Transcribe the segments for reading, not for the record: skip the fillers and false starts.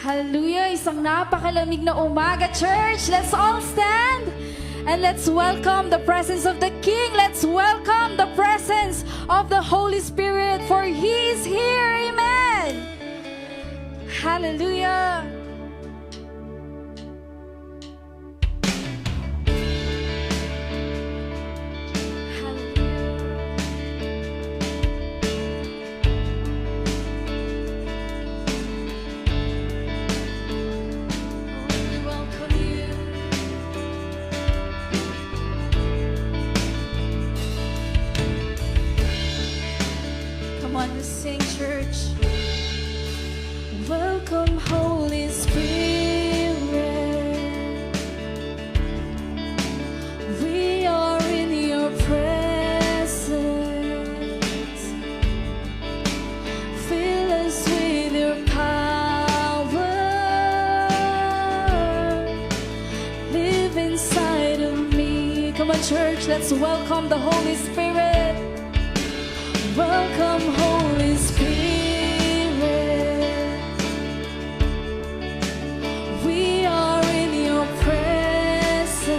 Hallelujah! Isang napakalamig na umaga, church. Let's all stand and let's welcome the presence of the King. Let's welcome the presence of the Holy Spirit, for He is here. Amen. Hallelujah. Sing, church. Welcome, Holy Spirit. We are in your presence. Fill us with your power. Live inside of me. Come on, church, let's welcome the Holy Spirit. Welcome, Holy Spirit. We are in your presence.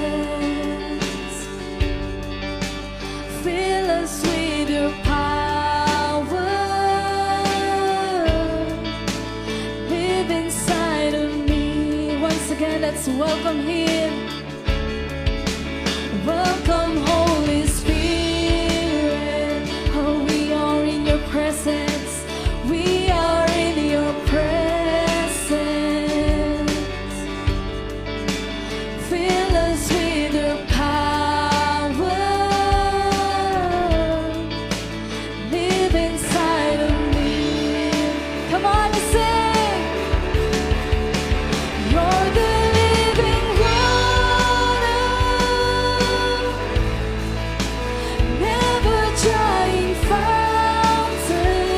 Fill us with your power. Live inside of me. Once again, let's welcome Him. Welcome, Holy Spirit. Presence. We are in your presence. Fill us with your power. Live inside of me. Come on and sing. You're the living water, never drying fountain.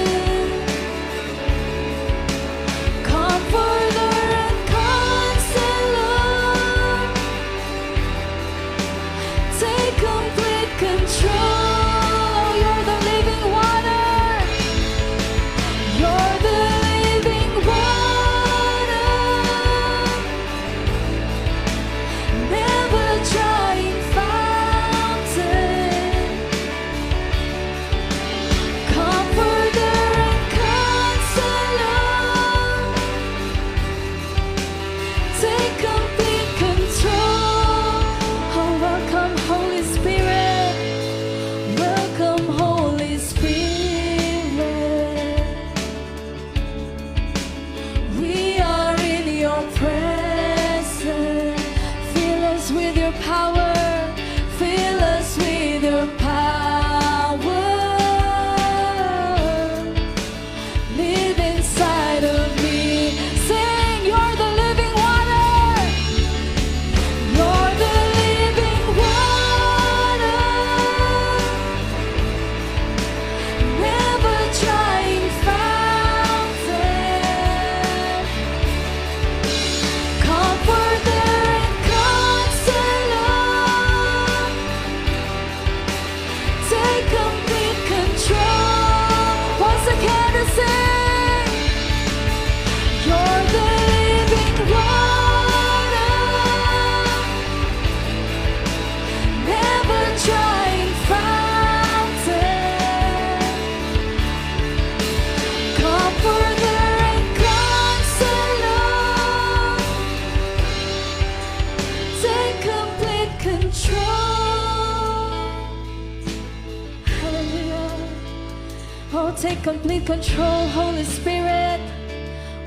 Take complete control, Holy Spirit.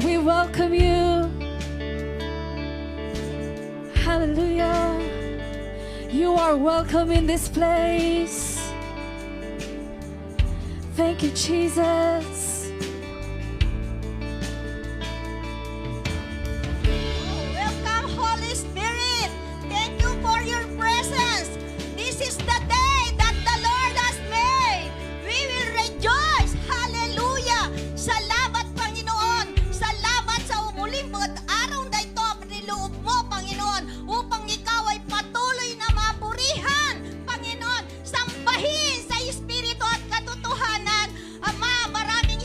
We welcome you. Hallelujah. You are welcome in this place. Thank you, Jesus. Welcome, Holy Spirit. Thank you for your presence. This is the day that the Lord has made. We will rejoice. Hallelujah. Salamat, Panginoon. Salamat sa umuling araw na ito. Niloob mo, Panginoon, upang ikaw ay patuloy na mapurihan, Panginoon. Sambahin sa Espiritu at katotohanan. Ama, maraming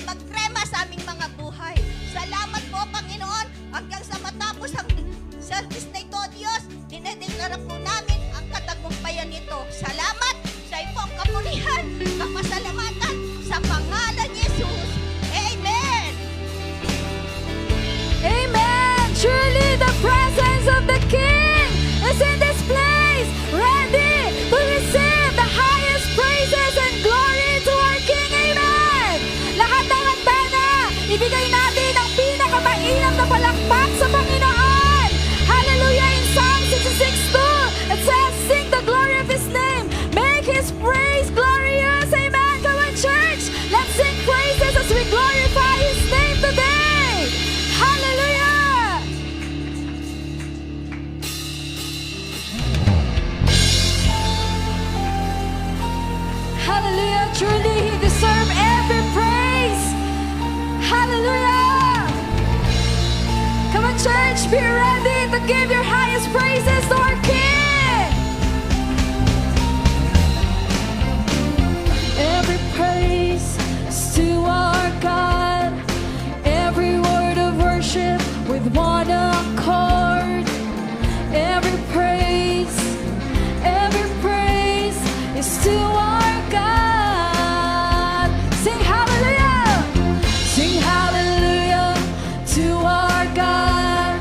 ay magkrema sa aming mga buhay. Salamat po, Panginoon, hanggang sa matapos ang service na ito, Diyos, dinedeklara po namin ang katagumpayan nito. Salamat sa iyong kapulihan, kapasalamatan, sa pangalan ni Jesus. Amen! Amen! Truly the presence of the King is in this place, ready to receive the highest praises and glory to our King. Amen! Lahat ng handa na, ibigay natin ang pinakamainam na palakpak sa Panginoon. Hallelujah! In Psalm 66:2, it says, sing the glory of His name, make His praise glorious. Amen! Come on, church! Let's sing praises as we glorify His name today. Hallelujah! Hallelujah! Truly, He deserves every praise. Hallelujah! Come on, church, be ready to give your highest praises to our King. Every praise is to our God. Every word of worship with one accord. Every praise is to our God. Sing hallelujah! Sing hallelujah to our God.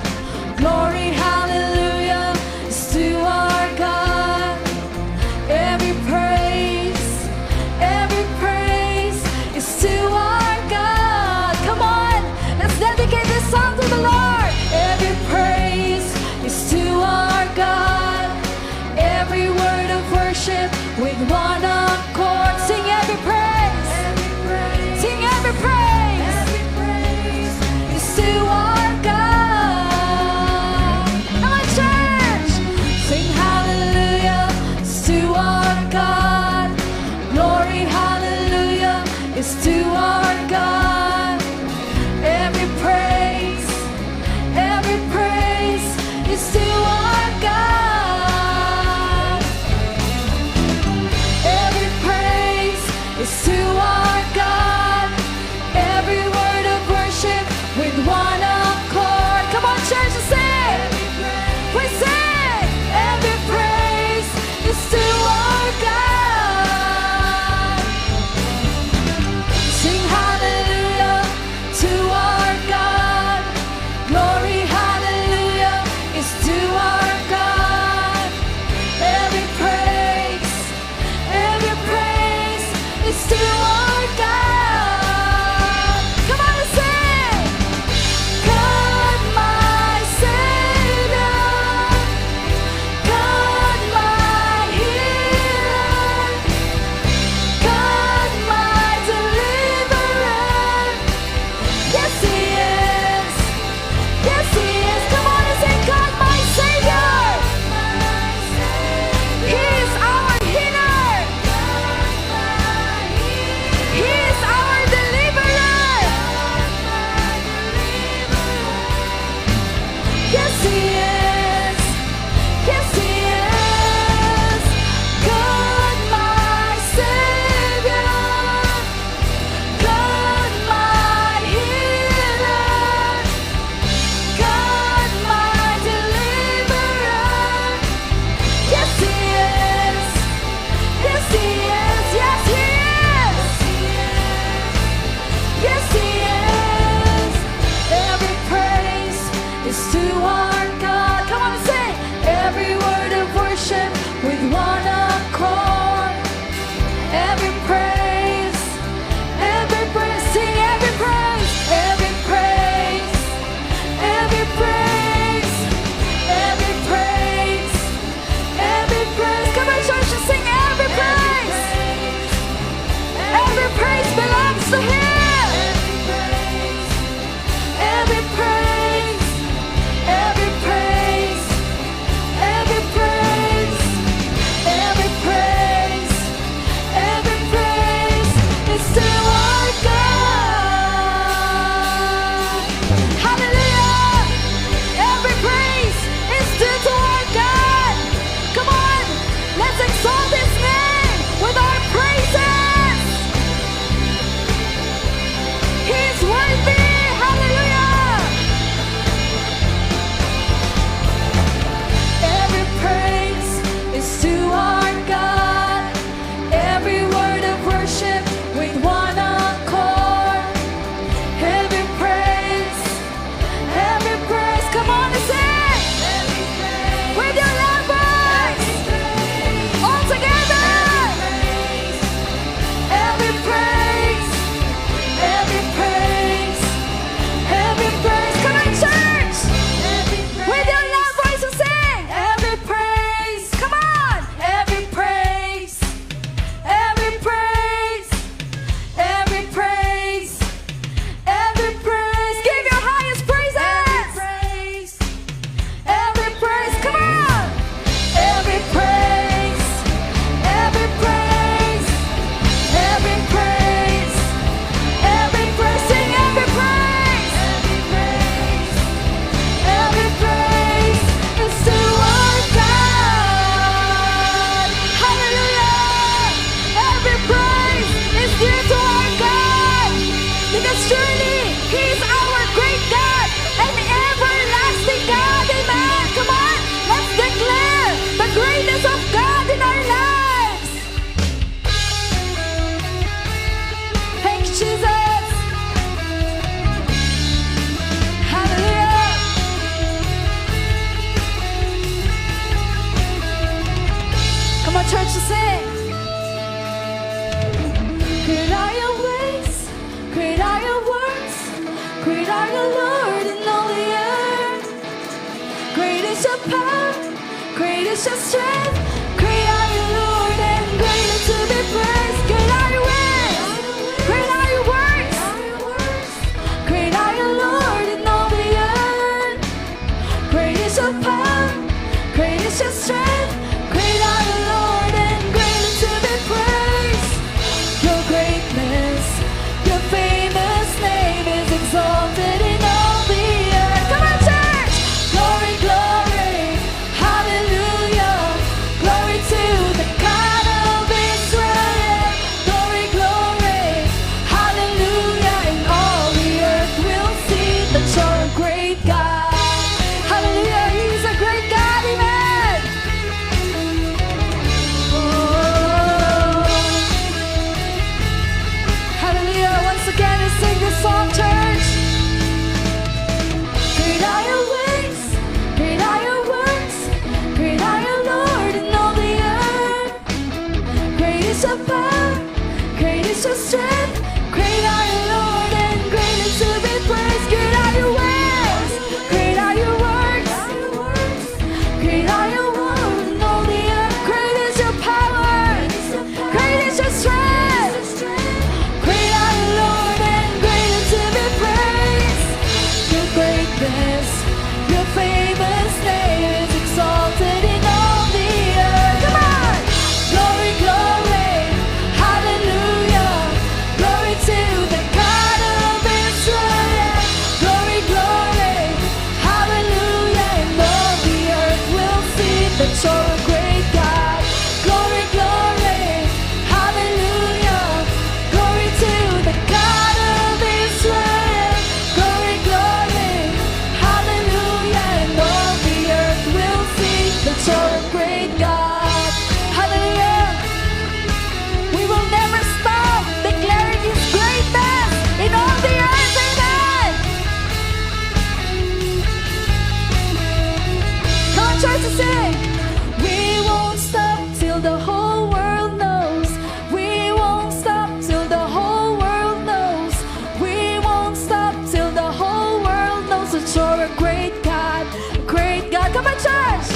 Glory hallelujah is sing. Great are your ways, great are your works, great are your Lord in all the earth. Great is your power, great is your strength, great are you, Lord, and greatly to be praised. Great are your ways, great are your works, great are you, Lord, in all the earth. Great is your power, great is your strength, great are you, Lord, and greatly to be praised. Your greatness, your famous name is exalted in all the earth. Come on, church! Glory, glory, hallelujah. Glory to the God of Israel. Glory, glory, hallelujah. And all the earth will see that you're a great God. Hallelujah, He's a great God, amen. Oh. Hallelujah, once again, let's sing this song, church. Great are your ways, great are your works, great are your Lord in all the earth. Great is your power, great is your strength, great are you, Lord, and greatly to be praised. Great are your ways, great are your works, great are your Lord in all the earth. Great is your power, great is your strength, great are you, Lord, and greatly to be praised. Your greatness, your famous name is exalted in all the earth. Come on! Glory, glory, hallelujah. Glory to the God of Israel. Glory, glory, hallelujah. And all the earth will see that you're a great God. Glory, glory, hallelujah. Glory to the God of Israel. Glory, glory, hallelujah. And all the earth will see that you're a great God. Hallelujah. We will never stop declaring His greatness in all the earth. Amen. Come on, church, to sing. We won't stop till the whole world knows. We won't stop till the whole world knows. We won't stop till the whole world knows that you're a great God, a great God. Come on, church.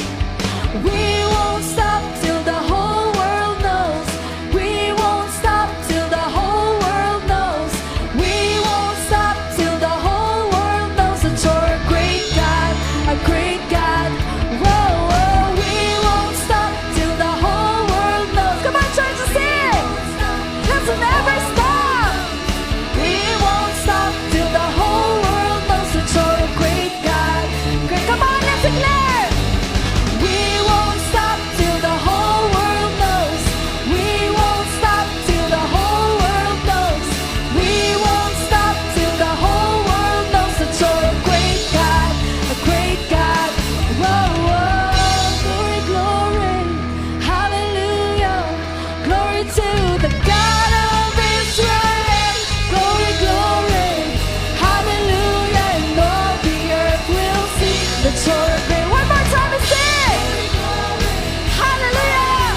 We won't stop till the whole world knows. We won't stop till the whole world knows. We won't stop till the whole world knows that you're a great God, a great God. Whoa, whoa. We won't stop till the whole world knows. Come on, church, let's sing. Let's never stop. We won't stop till the whole world knows that you're a great God. Great. Come on, let's declare. We won't stop till the whole world knows. We won't stop till the whole world knows. We won't stop till the whole world knows that you're a great God, a great God. Whoa, whoa, glory, glory, hallelujah. Glory to the God of Israel. Glory, glory, hallelujah. And all the earth will see that you're a great. One more time to sing. Hallelujah.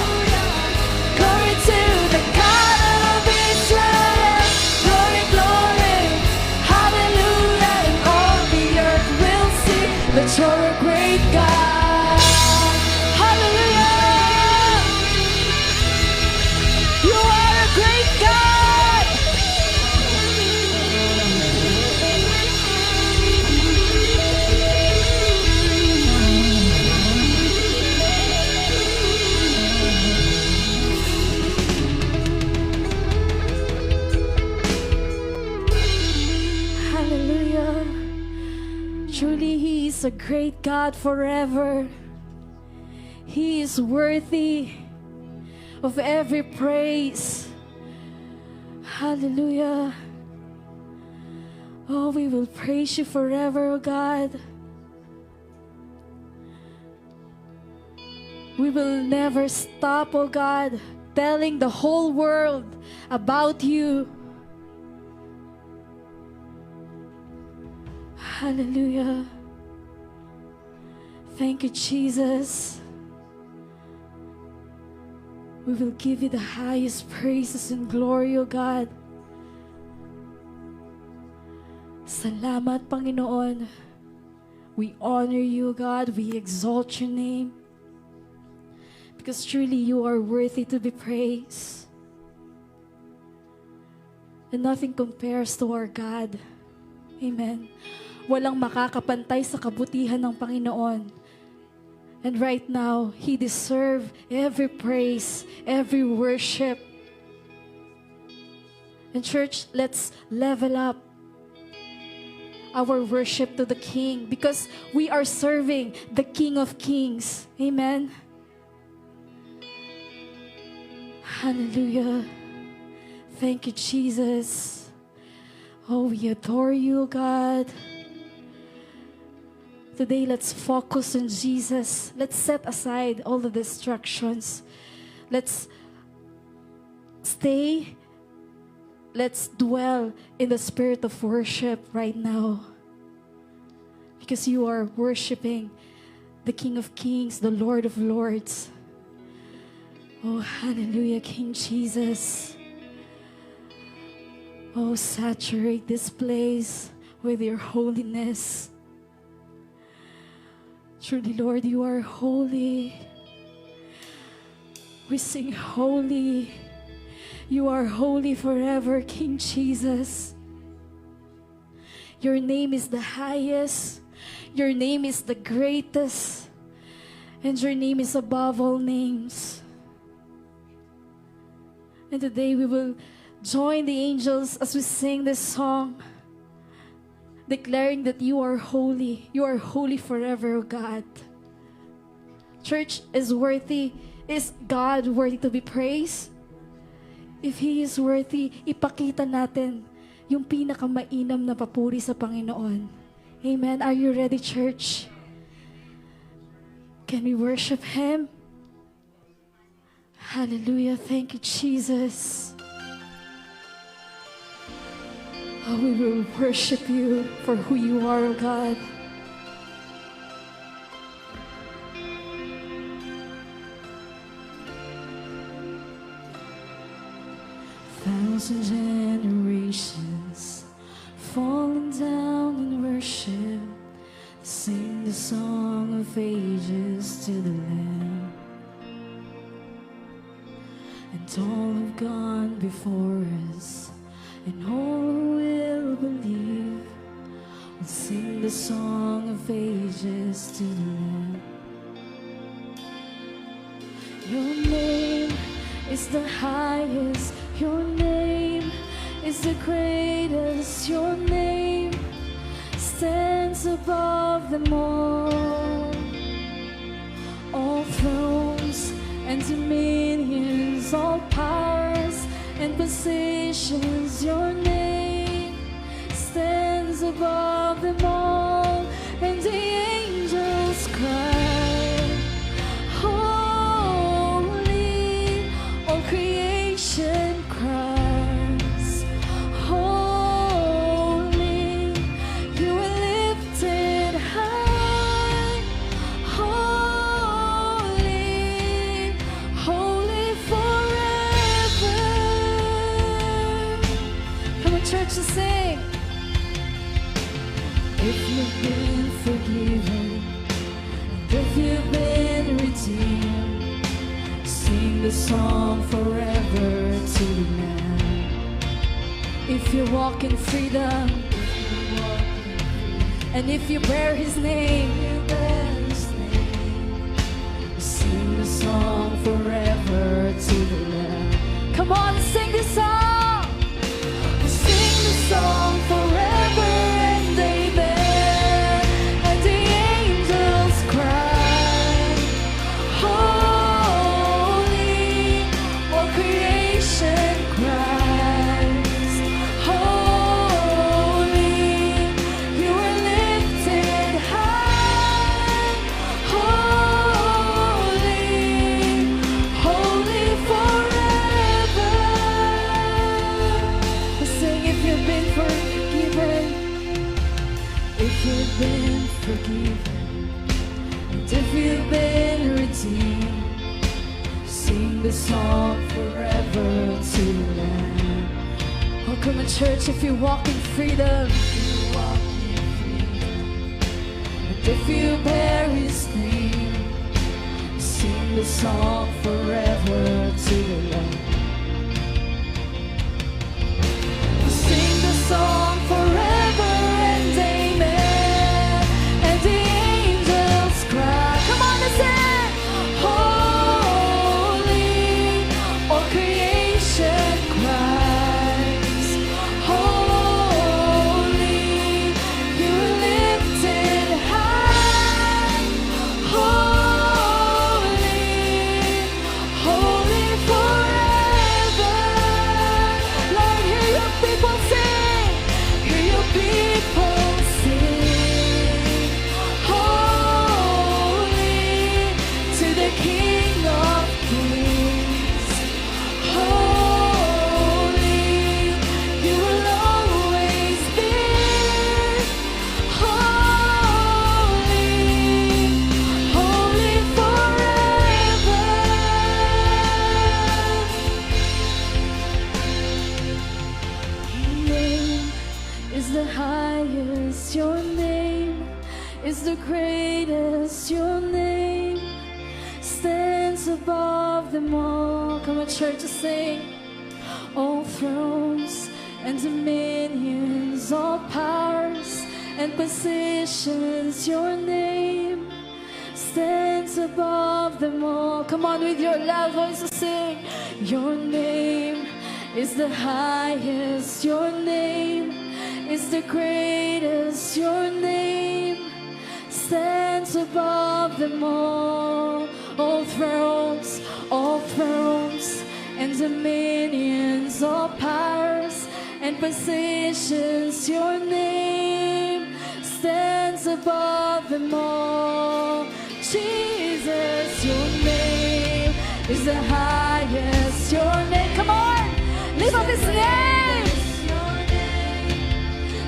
Glory to the God of Israel. Glory, glory, hallelujah. And all the earth will see that you're a great God. Hallelujah. You are a great God. Hallelujah. Truly, He is a great God forever. He is worthy of every praise. Hallelujah. Oh, we will praise you forever, oh God. We will never stop, oh God, telling the whole world about you. Hallelujah. Thank you, Jesus. We will give you the highest praises and glory, O God. Salamat, Panginoon. We honor you, God. We exalt your name. Because truly you are worthy to be praised. And nothing compares to our God. Amen. Walang makakapantay sa kabutihan ng Panginoon. And right now, He deserves every praise, every worship. And church, let's level up our worship to the King because we are serving the King of Kings. Amen. Hallelujah. Thank you, Jesus. Oh, we adore you, God. Today, let's focus on Jesus. Let's set aside all the distractions. Let's stay. Let's dwell in the spirit of worship right now. Because you are worshiping the King of Kings, the Lord of Lords. Oh, hallelujah, King Jesus. Oh, saturate this place with your holiness. Truly, Lord, you are holy. We sing holy. You are holy forever, King Jesus. Your name is the highest. Your name is the greatest. And your name is above all names. And today we will join the angels as we sing this song, declaring that you are holy. You are holy forever, O God. Church, is God worthy to be praised? If He is worthy, ipakita natin yung pinakamainam na papuri sa Panginoon. Amen. Are you ready, church? Can we worship Him? Hallelujah. Thank you, Jesus. Oh, we will worship you for who you are, O God. Thousand generations falling down in worship, sing the song of ages to the Lamb. And all have gone before us, and all who will believe will sing the song of ages to the Lamb. Your name is the highest. Your name is the greatest. Your name stands above them all. All thrones and dominions, all powers and positions. Your name stands above them all. And the angels cry, holy, all creation cries, holy, you are lifted high, holy, holy forever. Come on, church, to sing. If you've been forgiven, if you've been redeemed, sing the song forever to the Lamb. If you walk in freedom, and if you bear His name, sing the song forever to the Lamb. Come on, sing this song. Sing the song forever and amen. And the angels cry, holy, all creation cries, holy, you are lifted high, holy, holy forever. forever to the Lamb. Oh, come on, church, if you walk in freedom, and if you bear His name, sing the song forever to the Lamb. Sing the song forever and amen. And the angels cry. Come on and sing. Holy, all creation cries. Holy, you're lifted high. Holy, holy forever. Lord, hear your people sing. Hear your people sing. Holy to the King of Kings. Holy, you will always be. Holy, holy forever. Your name is the highest, your name is the greatest, your name stands above them all. Come on, church, to sing. All thrones and dominions, all powers and positions, your name stands above them all. Come on, with your loud voice to sing. Your name is the highest, your name is the greatest, your name stands above them all. All thrones and dominions, all powers and positions, your name stands above them all. Jesus, your name is the highest, your name, come on, lift up His name,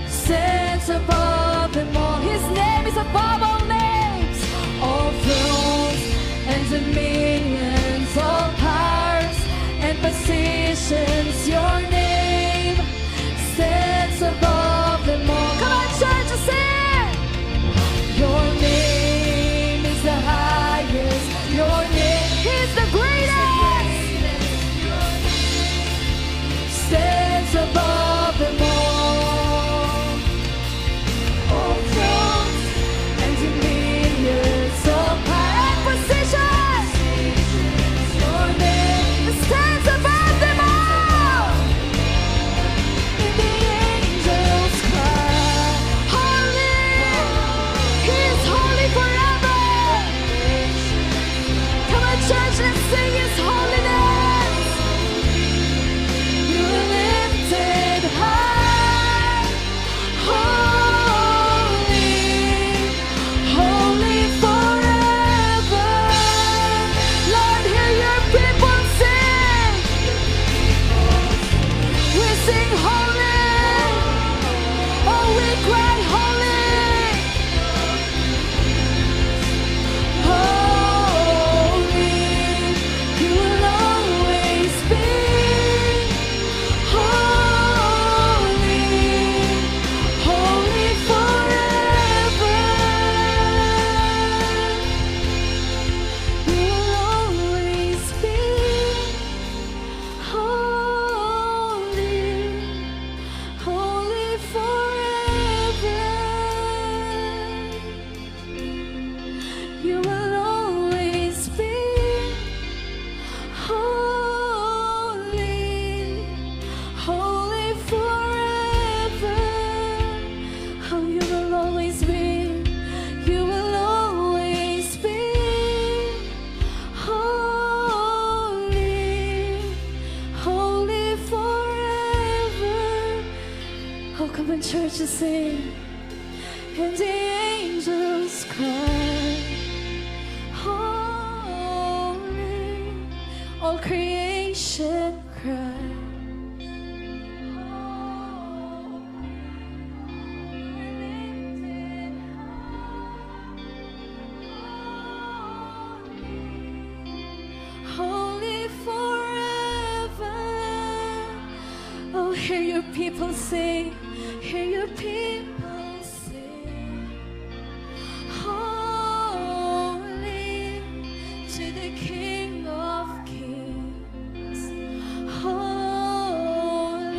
stands above them all. His name is above all names. All thrones and dominions, all powers and positions, your name stands above them all. Come on, church, sing. Your name is the highest, your name is the greatest, stands above them all. All thrones and dominions, all power and positions, your name stands above them all. And the angels cry, holy, He is holy forever. Come on, church, let's sing His holiness. You're lifted high. Holy, holy forever. Lord, hear your people sing. We sing holy. Oh, we cry holy. Holy, you will always be. Holy, holy forever. You will always be. Holy, holy forever. You will always be. Holy, holy forever. Oh, you will always be. You will always be. Holy, holy forever. Oh, come on, church, to sing. And the angels cry, holy, all creation cry. Holy forever. Hear your people sing. Hear your people sing. Holy to the King of Kings. Holy,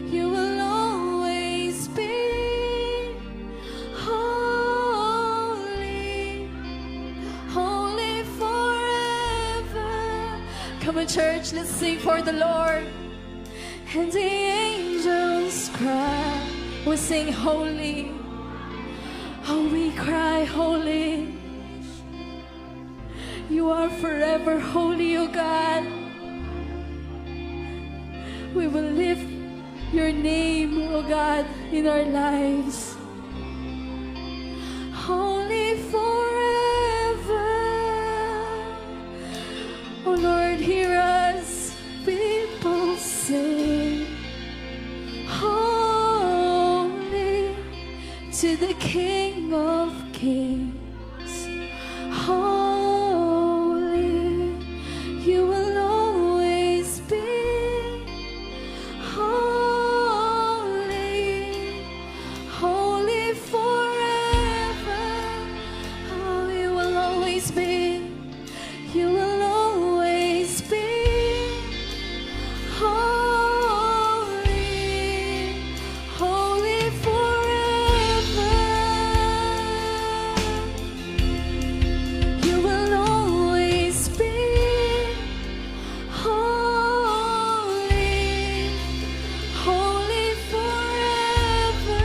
you will always be. Holy, holy forever. Come on, church, let's sing for the Lord. And the angels cry, we sing holy. Oh, we cry holy. You are forever holy, O God. We will lift your name, O God, in our lives. Holy forever. Oh Lord, hear us, people sing. Holy to the King of Kings. Holy, you will always be. Holy, holy forever. Oh, you will always be. You will always be. Holy, holy forever. You will always be. Holy, holy forever.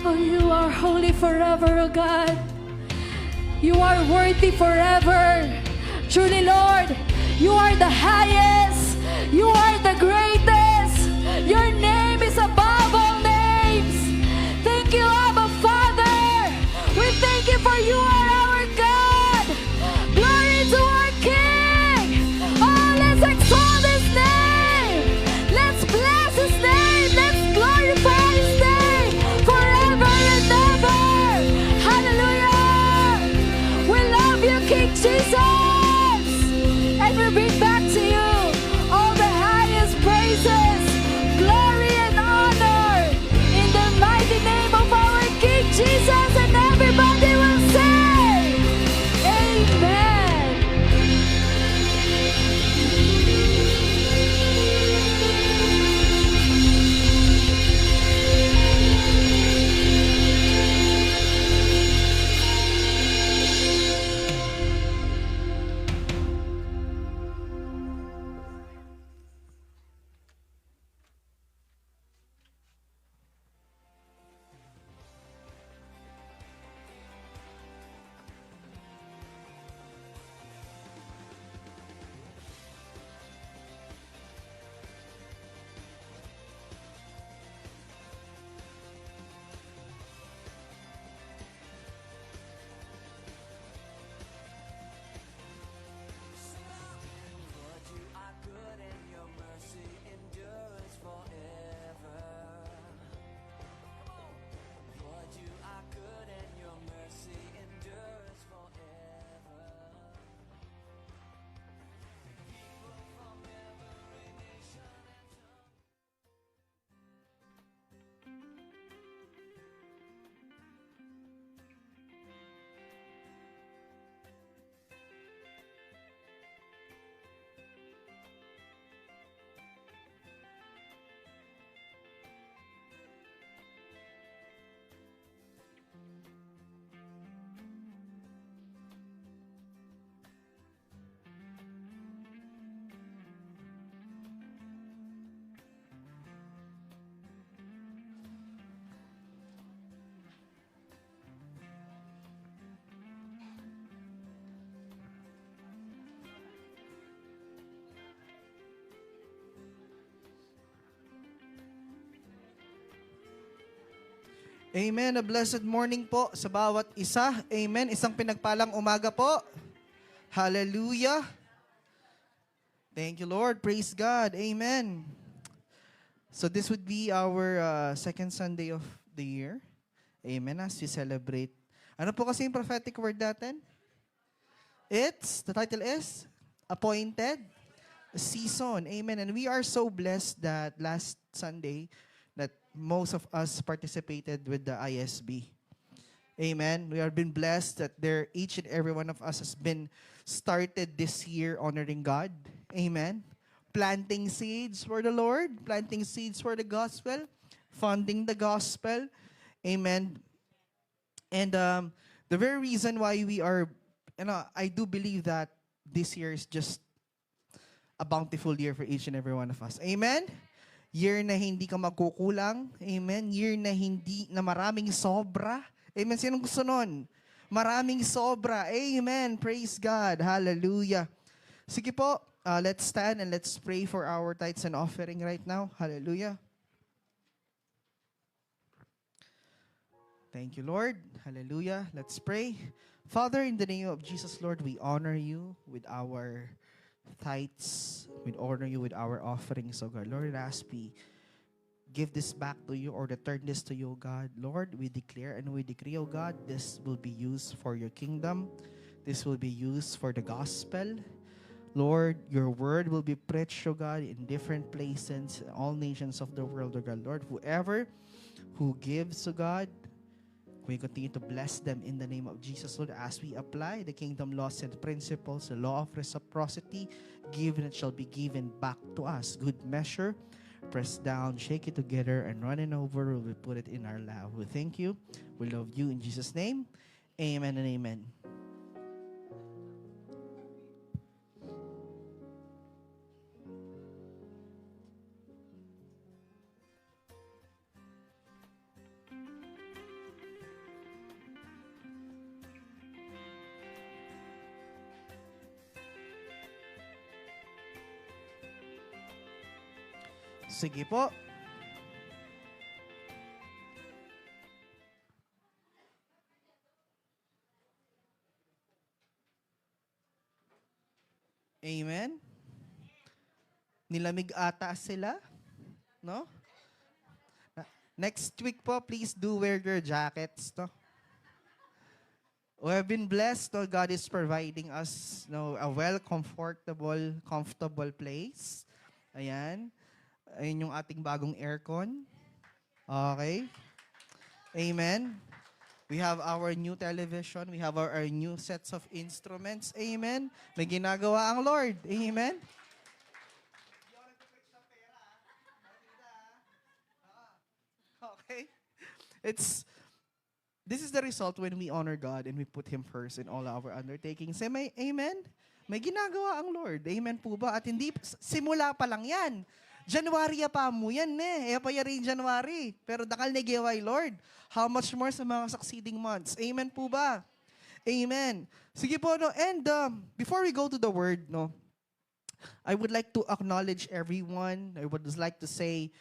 Oh, you are holy forever, oh God. You are worthy forever. Truly, Lord, you are the highest. You are the greatest. Your name is above all names. Thank you, Abba Father. We thank you for you are our God. Glory to our King. Oh, let's exalt His name. Let's bless His name. Let's glorify His name forever and ever. Hallelujah. We love you, King Jesus. And we bring back to you all the highest praises, glory, and honor in the mighty name of our King Jesus. And everybody will say, Amen. Amen. A blessed morning po sa bawat isa. Amen. Isang pinagpalang umaga po. Hallelujah. Thank you, Lord. Praise God. Amen. So this would be our second Sunday of the year. Amen. As we celebrate. Ano po kasi yung prophetic word natin? The title is Appointed. season. Amen. And we are so blessed that last Sunday that most of us participated with the ISB. Amen. We have been blessed that each and every one of us has been started this year honoring God. Amen. Planting seeds for the Lord, planting seeds for the gospel, funding the gospel. Amen. And the very reason why we are, I do believe that this year is just a bountiful year for each and every one of us. Amen? Year na hindi ka magkukulang. Amen? Year na maraming sobra. Amen? Sinong gusto nun? Maraming sobra. Amen. Praise God. Hallelujah. Sige po, let's stand and let's pray for our tithes and offering right now. Hallelujah. Thank you, Lord. Hallelujah. Let's pray. Father, in the name of Jesus, Lord, we honor you with our tithes. We honor you with our offerings, oh God. Lord, as we give this back to you or return this to you, God, Lord, we declare and we decree, oh God, this will be used for your kingdom. This will be used for the gospel. Lord, your word will be preached, oh God, in different places, all nations of the world, oh God. Lord, whoever who gives, oh God, we continue to bless them in the name of Jesus, Lord, as we apply the kingdom laws and principles, the law of reciprocity, given it shall be given back to us. Good measure, press down, shake it together, and running over, we will put it in our lap. We thank you. We love you in Jesus' name. Amen and amen. Sige po. Amen. Nilamig ata sila, no? Next week po, please do wear your jackets, no? We have been blessed, no? God is providing us, no, a comfortable place. Ayan. Ayun yung ating bagong aircon. Okay. Amen. We have our new television. We have our new sets of instruments. Amen. May ginagawa ang Lord. Amen. Okay. This is the result when we honor God and we put Him first in all our undertakings. Amen. May ginagawa ang Lord. Amen po ba? At hindi, simula pa lang yan. January pa mo yan pa rin January. Pero dakal na giway, Lord. How much more sa mga succeeding months? Amen po ba? Amen. Sige po, no? And before we go to the word, no, I would like to acknowledge everyone. I would just like to say,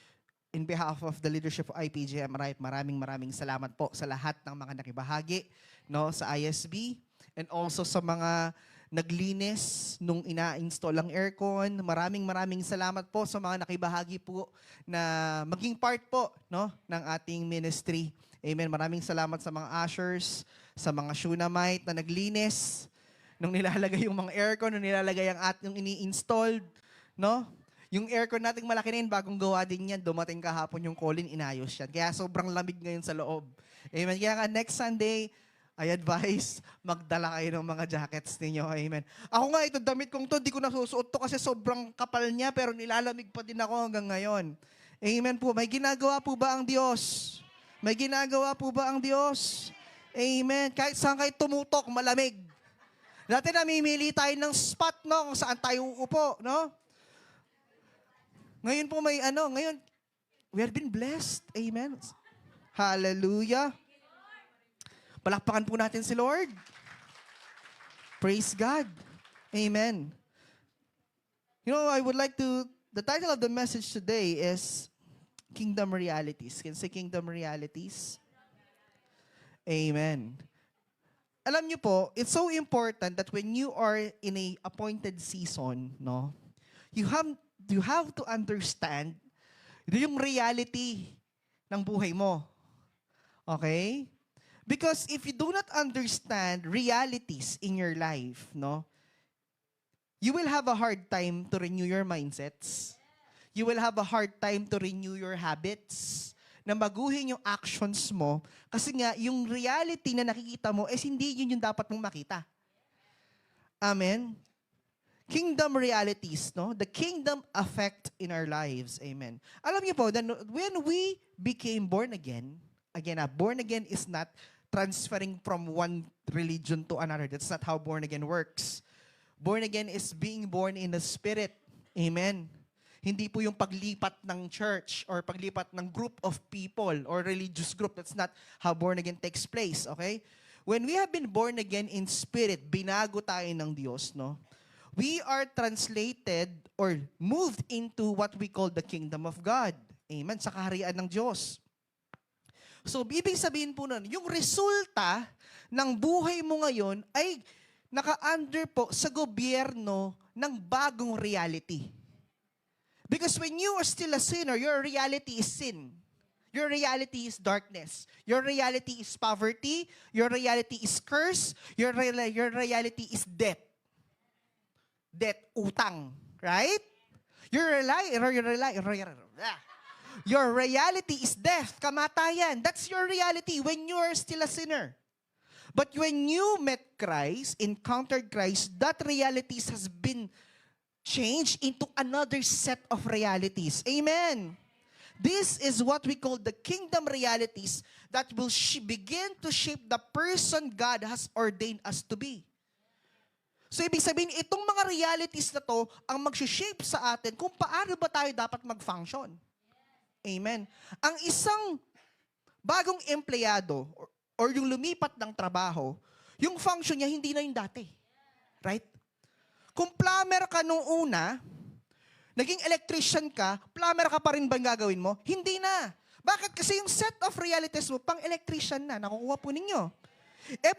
in behalf of the leadership of IPJM, maraming salamat po sa lahat ng mga nakibahagi, no, sa ISB. And also sa mga naglinis nung ina-install ang aircon. Maraming salamat po sa mga nakibahagi po na maging part po, no, ng ating ministry. Amen. Maraming salamat sa mga ushers, sa mga Shunammite na naglinis nung nilalagay yung mga aircon, nung nilalagay ang ating ini-installed, no? Yung aircon nating malaki na yun, bagong gawa din yan. Dumating kahapon yung Colin, inayos yan. Kaya sobrang lamig ngayon sa loob. Amen. Kaya nga next Sunday, I advise, magdala kayo ng mga jackets ninyo. Amen. Ako nga, ito damit kong to, di ko nasusuot to kasi sobrang kapal niya, pero nilalamig pa din ako hanggang ngayon. Amen po. May ginagawa po ba ang Diyos? May ginagawa po ba ang Diyos? Amen. Kahit saan kayo tumutok, malamig. Dati namimili tayo ng spot, no, kung saan tayo uupo, no? Ngayon po ngayon, we have been blessed. Amen. Hallelujah. Palakpakan po natin si Lord. Praise God. Amen. You know, the title of the message today is Kingdom Realities. Can you say Kingdom Realities? Amen. Alam niyo po, it's so important that when you are in a appointed season, no, you have to understand yung reality ng buhay mo. Okay? Because if you do not understand realities in your life, no, you will have a hard time to renew your mindsets. You will have a hard time to renew your habits, na baguhin yung actions mo. Kasi nga, yung reality na nakikita mo, hindi yun yung dapat mong makita. Amen? Kingdom realities, no? The kingdom effect in our lives. Amen. Alam niyo po, when we became born again, born again is not transferring from one religion to another. That's not how born again works. Born again is being born in the Spirit. Amen. Hindi po yung paglipat ng church or paglipat ng group of people or religious group. That's not how born again takes place, okay? When we have been born again in spirit, binago tayo ng Diyos, no? We are translated or moved into what we call the kingdom of God. Amen. Sa kaharian ng Diyos. So, ibig sabihin po nun, yung resulta ng buhay mo ngayon ay naka-under po sa gobyerno ng bagong reality. Because when you are still a sinner, your reality is sin. Your reality is darkness. Your reality is poverty. Your reality is curse. Your reality is death. Death, utang. Right? Your reality is death, kamatayan. That's your reality when you are still a sinner. But when you met Christ, encountered Christ, that realities has been changed into another set of realities. Amen. This is what we call the kingdom realities that will begin to shape the person God has ordained us to be. So, ibig sabihin, itong mga realities na to ang mag-shape sa atin kung paano ba tayo dapat mag-function. Amen. Ang isang bagong empleyado or yung lumipat ng trabaho, yung function niya hindi na yung dati. Right? Kung plumber ka nung una, naging electrician ka, plumber ka pa rin ba gagawin mo? Hindi na. Bakit? Kasi yung set of realities mo, pang electrician na, nakukuha po ninyo.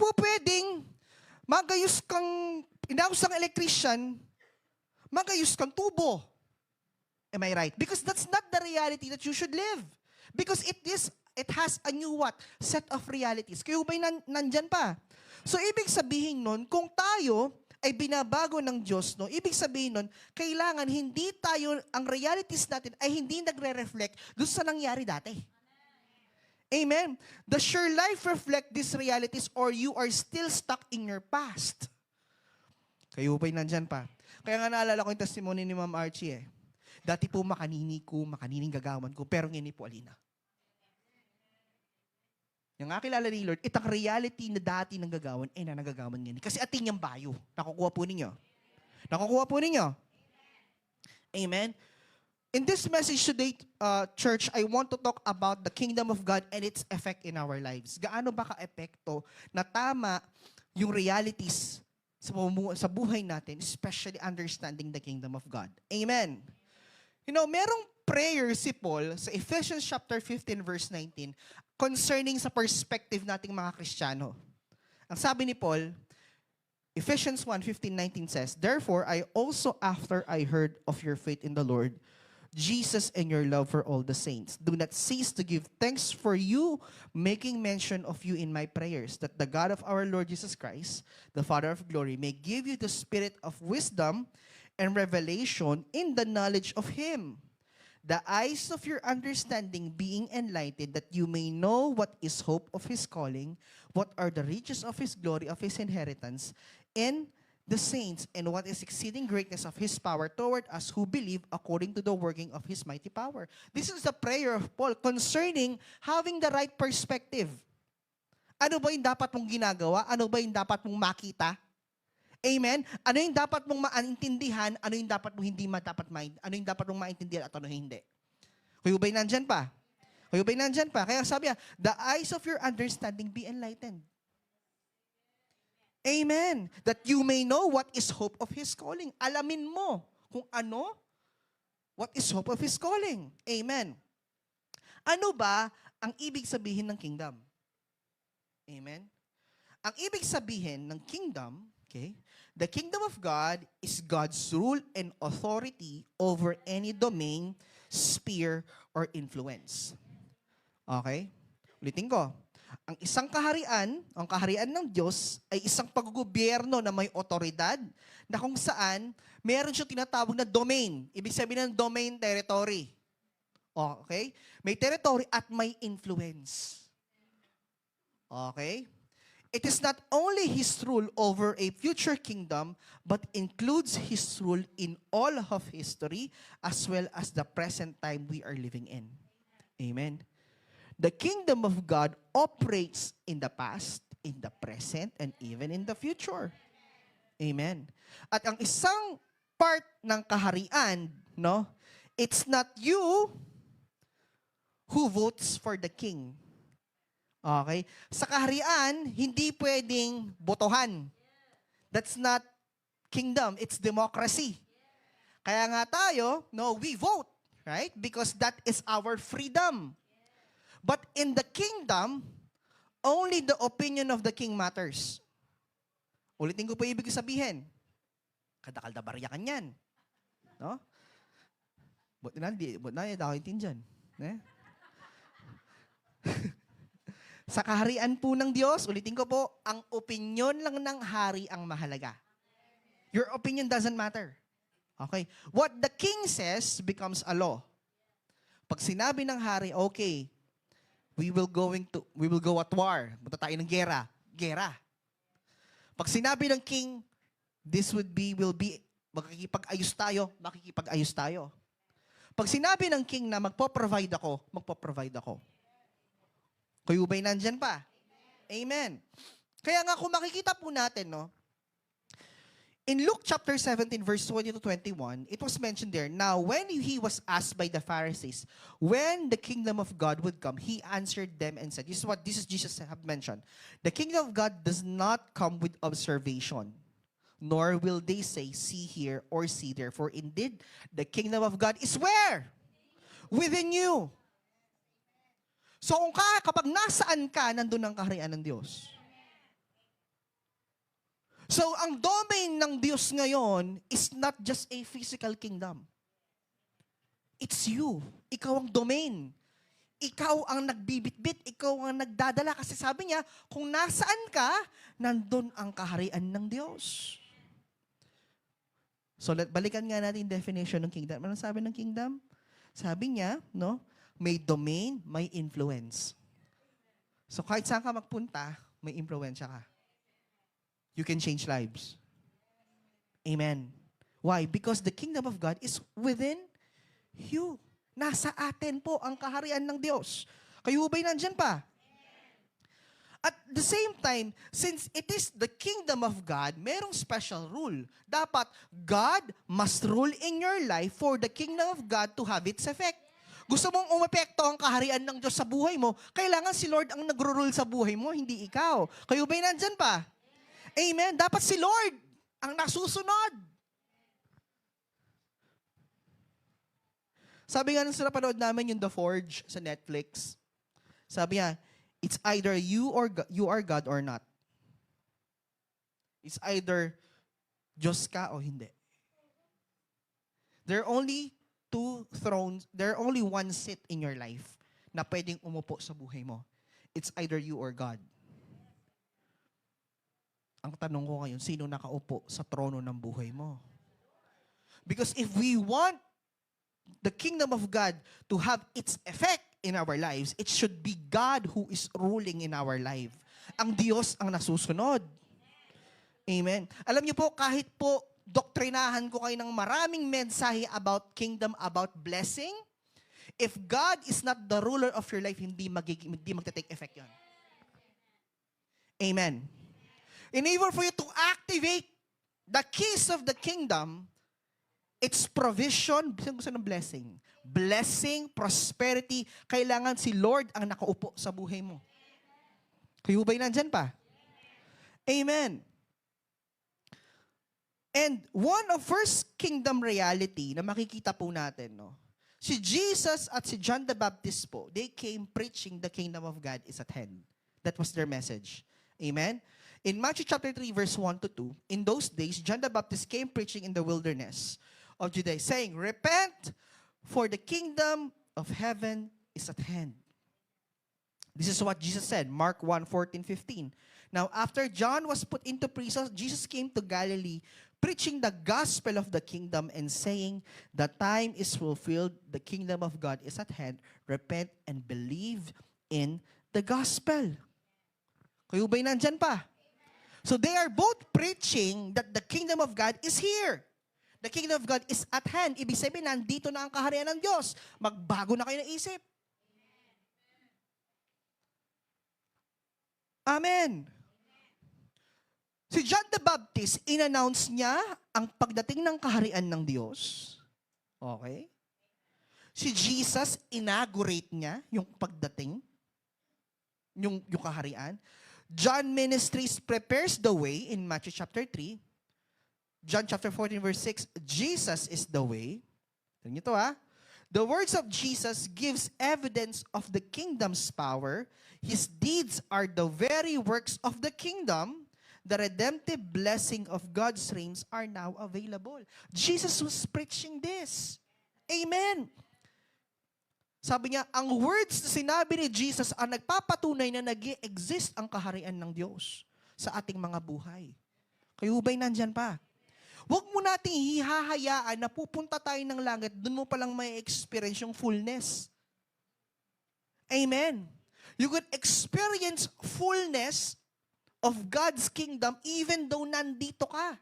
Po pwedeng magayos kang, inayos ng electrician, magayos kang tubo. Am I right? Because that's not the reality that you should live. Because it has a new what? Set of realities. Kayo ba'y nandyan pa? So, ibig sabihin nun, kung tayo ay binabago ng Diyos, no? Ibig sabihin nun, kailangan hindi tayo, ang realities natin ay hindi nagre-reflect doon sa nangyari dati. Amen. Does your life reflect these realities or you are still stuck in your past? Kayo ba'y nandyan pa? Kaya nga naalala ko yung testimony ni Ma'am Archie Dati po makanining gagawan ko, pero ngayon po alina. Yung nga kilala ni Lord, itang reality na dati ng gagawan, na nagagawan ngayon. Kasi ating yung bayo. Nakukuha po ninyo. Nakukuha po ninyo. Amen. In this message today, church, I want to talk about the kingdom of God and its effect in our lives. Gaano ba ka-epekto na tama yung realities sa buhay natin, especially understanding the kingdom of God. Amen. You know, merong prayer si Paul sa Ephesians chapter 15 verse 19 concerning sa perspective nating mga Kristiyano. Ang sabi ni Paul, Ephesians 1:15-19 says, "Therefore, I also, after I heard of your faith in the Lord Jesus and your love for all the saints, do not cease to give thanks for you, making mention of you in my prayers, that the God of our Lord Jesus Christ, the Father of glory, may give you the spirit of wisdom and revelation in the knowledge of Him, the eyes of your understanding being enlightened, that you may know what is hope of His calling, what are the riches of His glory, of His inheritance in the saints, and what is exceeding greatness of His power toward us who believe, according to the working of His mighty power." This is the prayer of Paul concerning having the right perspective. Ano ba yung dapat mong ginagawa? Ano ba yung dapat mong makita? Amen? Ano yung dapat mong maintindihan? Ano yung dapat mong hindi ano yung dapat mong maintindihan at ano hindi? Kayo ba'y nandyan pa? Kayo ba'y nandyan pa? Kaya sabi niya, the eyes of your understanding be enlightened. Amen. That you may know what is hope of His calling. Alamin mo kung ano, what is hope of His calling. Amen. Ano ba ang ibig sabihin ng kingdom? Amen. Ang ibig sabihin ng kingdom, okay, the kingdom of God is God's rule and authority over any domain, sphere, or influence. Okay? Ulitin ko. Ang isang kaharian, ang kaharian ng Diyos, ay isang paggobyerno na may otoridad na kung saan meron siyang tinatawag na domain. Ibig sabihin ng domain, territory. Okay? May territory at may influence. Okay? It is not only His rule over a future kingdom, but includes His rule in all of history as well as the present time we are living in. Amen. The kingdom of God operates in the past, in the present, and even in the future. Amen. At ang isang part ng kaharian, no, it's not you who votes for the king. Okay? Sa kaharian, hindi pwedeng botohan. That's not kingdom, it's democracy. Kaya nga tayo, no, we vote, right? Because that is our freedom. But in the kingdom, only the opinion of the king matters. Ulitin ko po ibig sabihin. Kadakal-dabarya kan yan. No? Buti na, dakitin dyan. Eh? Sa kaharian po ng Diyos, ulitin ko po, ang opinion lang ng hari ang mahalaga. Your opinion doesn't matter. Okay? What the king says becomes a law. Pag sinabi ng hari, okay, we will go at war. Punta tayo ng gera. Gera. Pag sinabi ng king, will be, makikipag-ayos tayo. Pag sinabi ng king na magpo-provide ako. Kayo ba'y nandyan pa? Amen. Kaya nga kung makikita po natin, no, in Luke chapter 17, verse 20 to 21, it was mentioned there, now when he was asked by the Pharisees, when the kingdom of God would come, he answered them and said, this is Jesus have mentioned, the kingdom of God does not come with observation, nor will they say, see here or see there, for indeed, the kingdom of God is where? Within you. So kapag nasaan ka, nandun ang kaharian ng Diyos. So, ang domain ng Diyos ngayon is not just a physical kingdom. It's you. Ikaw ang domain. Ikaw ang nagbibitbit. Ikaw ang nagdadala. Kasi sabi niya, kung nasaan ka, nandun ang kaharian ng Diyos. So, balikan nga natin yung definition ng kingdom. Ano sabi ng kingdom? Sabi niya, no, may domain, may influence. So, kahit saan ka magpunta, may influensya ka. You can change lives. Amen. Why? Because the kingdom of God is within you. Nasa atin po ang kaharian ng Diyos. Kayo ba'y nandyan pa? At the same time, since it is the kingdom of God, merong special rule. Dapat, God must rule in your life for the kingdom of God to have its effect. Gusto mong umepekto ang kaharian ng Diyos sa buhay mo, kailangan si Lord ang nagro-rule sa buhay mo, hindi ikaw. Kayo ba'y nandyan pa? Amen. Dapat si Lord ang nasusunod. Sabi nga nung napanood namin yung The Forge sa Netflix. Sabi niya, it's either you are God or not. It's either Diyos ka o hindi. There are only two thrones, there are only one seat in your life na pwedeng umupo sa buhay mo. It's either you or God. Ang tanong ko ngayon, sino nakaupo sa trono ng buhay mo? Because if we want the kingdom of God to have its effect in our lives, it should be God who is ruling in our life. Ang Diyos ang nasusunod. Amen. Alam niyo po, kahit po doktrinahan ko kayo ng maraming mensahe about kingdom, about blessing, if God is not the ruler of your life, hindi magte-take effect yun. Amen. In order for you to activate the keys of the kingdom, it's provision, gusto ng blessing. Blessing, prosperity, kailangan si Lord ang nakaupo sa buhay mo. Kayo ba'y nandyan pa? Amen. And one of first kingdom reality na makikita po natin, no? Si Jesus at si John the Baptist po, they came preaching the kingdom of God is at hand. That was their message. Amen? In Matthew chapter 3, verse 1 to 2, in those days, John the Baptist came preaching in the wilderness of Judea, saying, repent, for the kingdom of heaven is at hand. This is what Jesus said, Mark 1:14-15. Now, after John was put into prison, Jesus came to Galilee, preaching the gospel of the kingdom and saying, the time is fulfilled, the kingdom of God is at hand, repent and believe in the gospel. Kayo ba'y nandyan pa? So they are both preaching that the kingdom of God is here. The kingdom of God is at hand. Ibig sabihin, nandito na ang kaharian ng Diyos. Magbago na kayo ng isip. Amen. Si John the Baptist, in-announce niya ang pagdating ng kaharian ng Diyos. Okay? Si Jesus, inaugurate niya yung pagdating, yung kaharian. John Ministries prepares the way in Matthew chapter 3. John chapter 14 verse 6, Jesus is the way. Tignan niyo to ha. The words of Jesus gives evidence of the kingdom's power. His deeds are the very works of the kingdom. The redemptive blessing of God's reigns are now available. Jesus was preaching this. Amen. Sabi niya, ang words na sinabi ni Jesus ang nagpapatunay na nag-i-exist ang kaharian ng Diyos sa ating mga buhay. Kayo ba'y nandyan pa? Huwag mo nating hihahayaan na pupunta tayo ng langit, dun mo palang may experience yung fullness. Amen. You could experience fullness of God's kingdom even though nandito ka.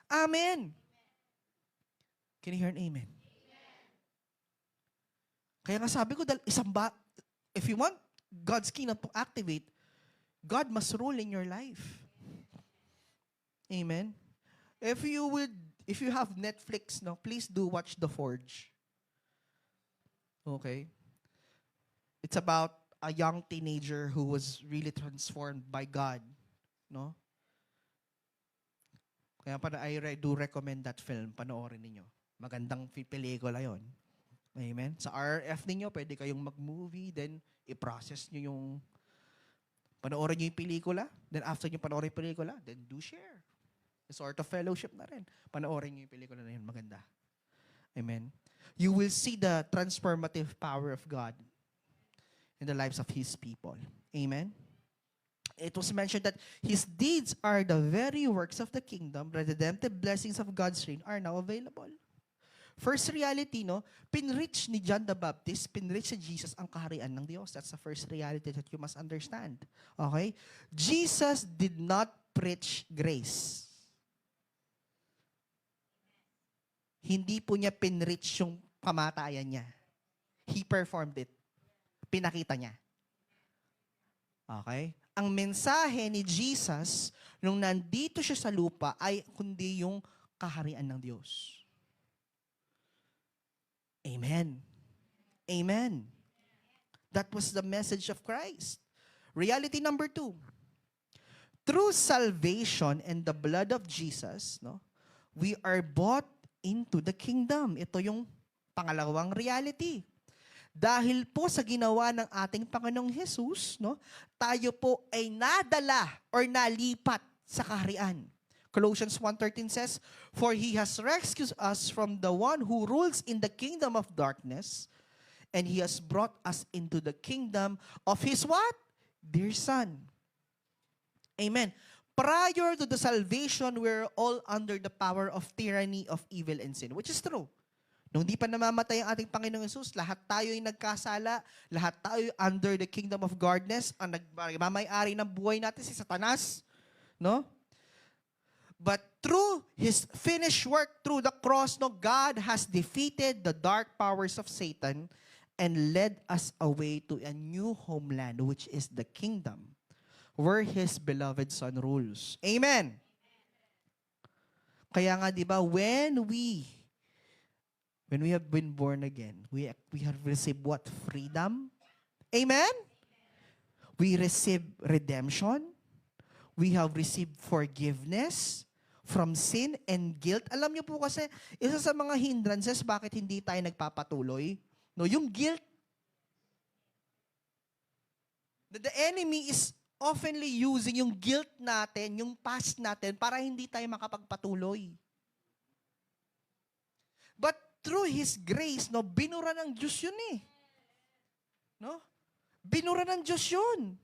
Amen. Can you hear an amen? Kaya nga sabi ko, if you want God's kingdom to activate, God must rule in your life. Amen. If you have Netflix, no, please do watch The Forge. Okay? It's about a young teenager who was really transformed by God, no? Kaya I do recommend that film, panoorin niyo. Magandang pelikula 'yon. Amen. Sa RF ninyo, pwede kayong mag-movie, then i-process nyo yung panoorin nyo yung pelikula, then after nyo panoorin yung pelikula, then do share. A sort of fellowship na rin. Panoorin nyo yung pelikula na yun, maganda. Amen. You will see the transformative power of God in the lives of His people. Amen. It was mentioned that His deeds are the very works of the kingdom. The redemptive blessings of God's reign are now available. First reality, no, pinreach ni John the Baptist, pinreach ni Jesus ang kaharian ng Diyos. That's the first reality that you must understand. Okay? Jesus did not preach grace. Hindi po niya pinreach yung kamatayan niya. He performed it. Pinakita niya. Okay? Ang mensahe ni Jesus nung nandito siya sa lupa ay kundi yung kaharian ng Diyos. Amen. Amen. That was the message of Christ. Reality number 2. Through salvation and the blood of Jesus, no, we are bought into the kingdom. Ito yung pangalawang reality. Dahil po sa ginawa ng ating Panginoong Jesus, no, tayo po ay nadala or nalipat sa kaharian. Colossians 1:13 says, "For He has rescued us from the one who rules in the kingdom of darkness, and He has brought us into the kingdom of His" what? Dear Son. Amen. Prior to the salvation, we're all under the power of tyranny of evil and sin, which is true. Nung di pa namamatay ang ating Panginoong Jesus, lahat tayo ay nagkasala, lahat tayo under the kingdom of darkness, ang nagmamay-ari ng buhay natin si Satanas, no? But through His finished work through the cross, no, God has defeated the dark powers of Satan and led us away to a new homeland, which is the kingdom, where His beloved Son rules. Amen. Kaya nga, di ba, when we have been born again, we have received what? Freedom. Amen? We receive redemption. We have received forgiveness from sin and guilt. Alam niyo po kasi, isa sa mga hindrances bakit hindi tayo nagpapatuloy, no, yung guilt. The enemy is oftenly using yung guilt natin, yung past natin, para hindi tayo makapagpatuloy. But through His grace, no, binura ng Diyos yun eh. No? Binura ng Diyos yun.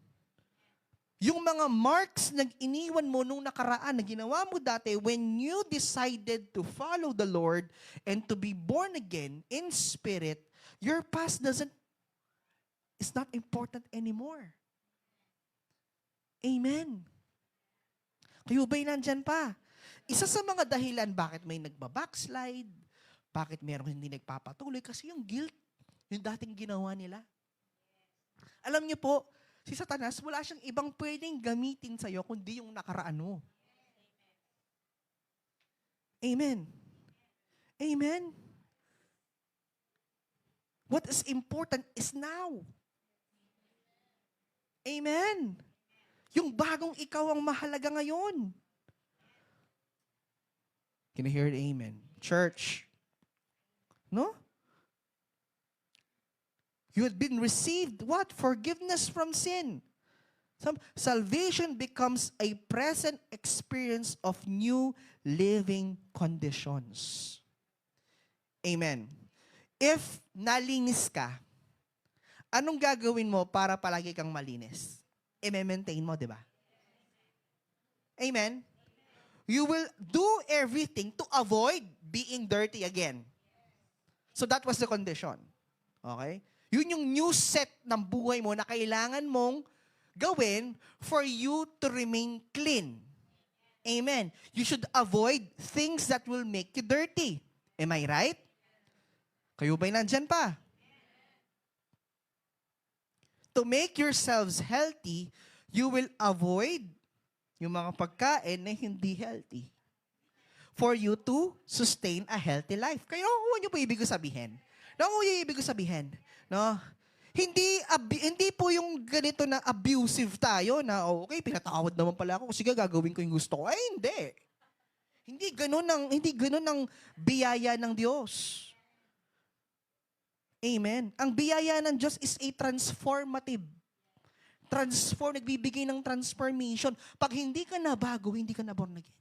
Yung mga marks na iniwan mo nung nakaraan na ginawa mo dati when you decided to follow the Lord and to be born again in spirit, your past is not important anymore. Amen. Kayo ba'y nandyan pa? Isa sa mga dahilan bakit may nagbabackslide, bakit merong hindi nagpapatuloy, kasi yung guilt, yung dating ginawa nila. Alam niyo po, si Satanas, wala siyang ibang pwedeng gamitin sa'yo kundi yung nakaraan mo. Amen. Amen. What is important is now. Amen. Yung bagong ikaw ang mahalaga ngayon. Can you hear it? Amen. Church. No? You had been received what? Forgiveness from sin. Salvation becomes a present experience of new living conditions. Amen. If nalinis ka, anong gagawin mo para palagi kang malinis? I-maintain mo, di ba? Amen. You will do everything to avoid being dirty again. So that was the condition. Okay? Yun yung new set ng buhay mo na kailangan mong gawin for you to remain clean. Amen. You should avoid things that will make you dirty. Am I right? Kayo ba'y nandyan pa? To make yourselves healthy, you will avoid yung mga pagkain na hindi healthy for you to sustain a healthy life. Kaya nakukuha niyo po ibig ko sabihin? Nakukuha niyo ibig ko sabihin? No? Hindi po yung ganito na abusive tayo na, okay, pinatawad naman pala ako, sige, gagawin ko yung gusto ko. Ay, hindi. Hindi ganun ang biyaya ng Diyos. Amen. Ang biyaya ng Diyos is a transformative. Nagbibigay ng transformation. Pag hindi ka na bago, hindi ka na born again.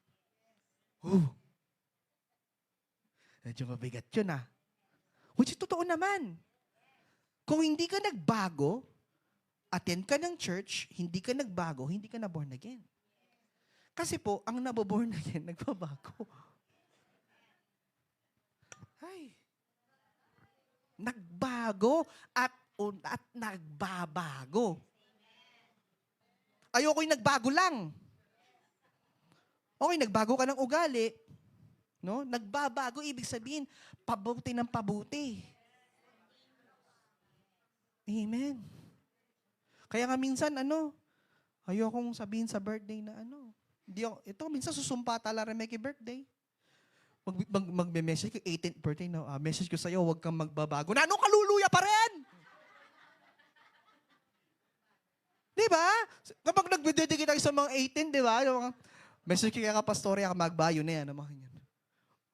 Medyo mabigat yun ah. Which is totoo naman. Kung hindi ka nagbago, attend ka ng church, hindi ka nagbago, hindi ka na born again. Kasi po, ang naboborn again, nagbabago. Ay. Nagbago at nagbabago. Ayoko yung nagbago lang. Okay, nagbago ka ng ugali. No? Nagbabago, ibig sabihin, pabuti ng pabuti. Amen. Kaya nga minsan, ayokong sabihin sa birthday na ito, minsan susumpa tala rin may birthday. Magme-message ko, 18th birthday na, message ko sa'yo, huwag kang magbabago. Na anong kaluluya pa rin? Di ba? Kapag nagbe-dedicate tayo sa mga 18, di ba? Message ko kaya ka, pastorya, ka magbayo na yan.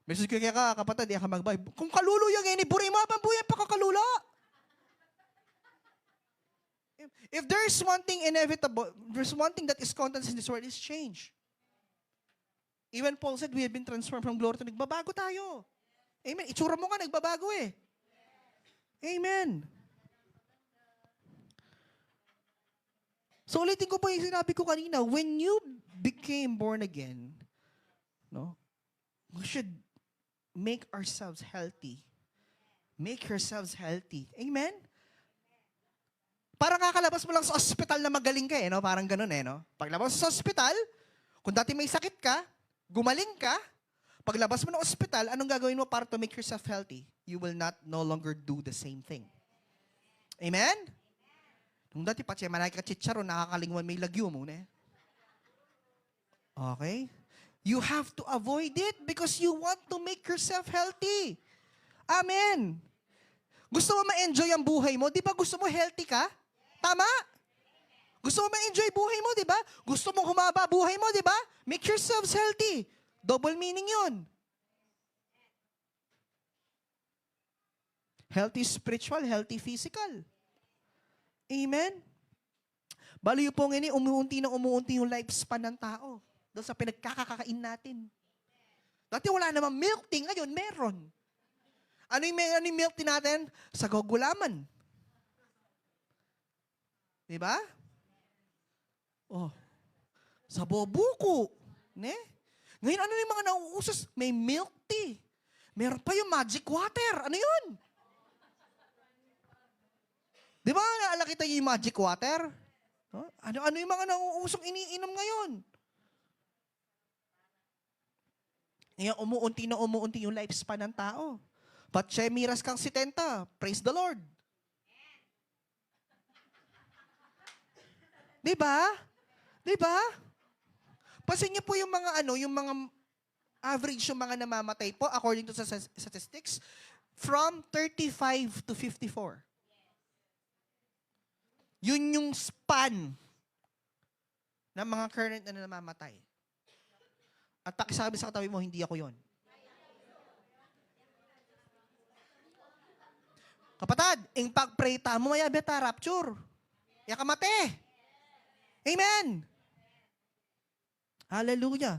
Message ko kaya ka, kapatid, ka magbayo. Kung kaluluya ngayon, iburi mo, pambuya pa ka kalula. If there's one thing inevitable, there's one thing that is constant in this world, is change. Even Paul said, we have been transformed from glory to nagbabago tayo. Amen. Itsura mo nga, nagbabago eh. Amen. So ulitin ko po yung sinabi ko kanina, when you became born again, we should make ourselves healthy. Make yourselves healthy. Amen? Parang kakalabas mo lang sa ospital na magaling ka parang ganun Paglabas sa ospital, kung dati may sakit ka, gumaling ka, paglabas mo ng ospital, anong gagawin mo para to make yourself healthy? You will no longer do the same thing. Amen? Nung dati pa siya, manaki ka chicharon, nakakalingwan may lagyo mo Okay? You have to avoid it because you want to make yourself healthy. Amen. Gusto mo ma-enjoy ang buhay mo? Di ba gusto mo healthy ka? Tama? Gusto mo ma-enjoy buhay mo, di ba? Gusto mong humaba buhay mo, di ba? Make yourselves healthy. Double meaning yun. Healthy spiritual, healthy physical. Amen? Baliw po ngayon, umuunti yung lifespan ng tao. Doon sa pinagkakakain natin. Dati wala namang milk tea, ngayon meron. Ano yung milk tea natin? Sago gulaman. Diba? Oh. Sa bobuko. Ne? Ngayon, ano yung mga nauusos? May milk tea. Meron pa yung magic water. Ano yun? Di ba naalala kita yung magic water? Huh? Ano yung mga nauusong iniinom ngayon? Ngayon, umuunti yung lifespan ng tao. But miras kang 70. Praise the Lord. Di ba? Di ba? Pasin niyo po yung mga yung mga average yung mga namamatay po according to sa statistics from 35 to 54. Yun yung span ng mga current na namamatay. At pakisabi sa katabi mo, hindi ako yon. Kapatid, ing pag-pray ta mo, maya beta rapture. Yakamate. Amen. Hallelujah.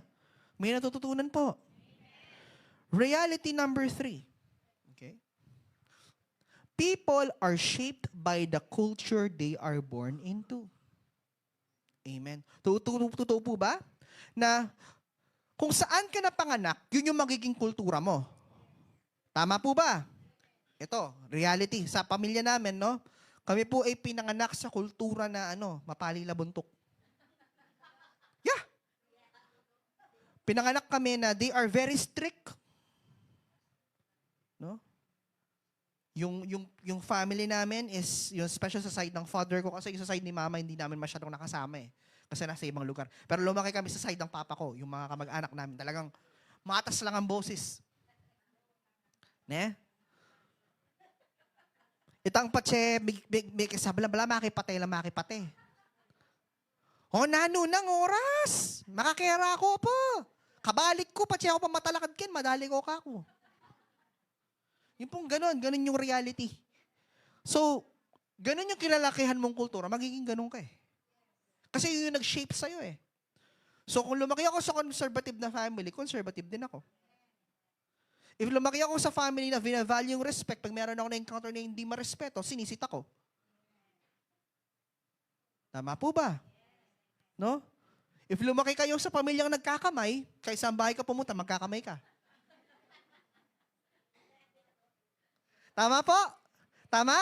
May natututunan po. Reality number 3. Okay? People are shaped by the culture they are born into. Amen. Totoo po ba? Na kung saan ka napanganak, yun yung magiging kultura mo. Tama po ba? Ito, reality. Sa pamilya namin, no? Kami po ay pinanganak sa kultura na mapalilabuntok. Yeah. Pinanganak kami na they are very strict. No? Yung family namin is, yung special sa side ng father ko, kasi yung sa side ni mama, hindi namin masyadong nakasama eh. Kasi nasa ibang lugar. Pero lumaki kami sa side ng papa ko, yung mga kamag-anak namin. Talagang matas lang ang boses. Ne? Itang patse, sabi lang bala, makipate. O, nanunang oras. Makakera ko po. Kabalik ko, patse ako pa matalakad kin, madali ko kako. Yung pong ganun yung reality. So, ganun yung kilalakihan mong kultura, magiging ganun ka eh. Kasi yun yung nag-shape sa'yo eh. So, kung lumaki ako sa conservative na family, conservative din ako. If lumaki ako sa family na vina-value yung respect, pag meron ako na-encounter na hindi ma-respeto, sinisit ako. Tama po ba? No? If lumaki kayo sa pamilyang nagkakamay, kaysa ang bahay ka pumunta, magkakamay ka. Tama po? Tama?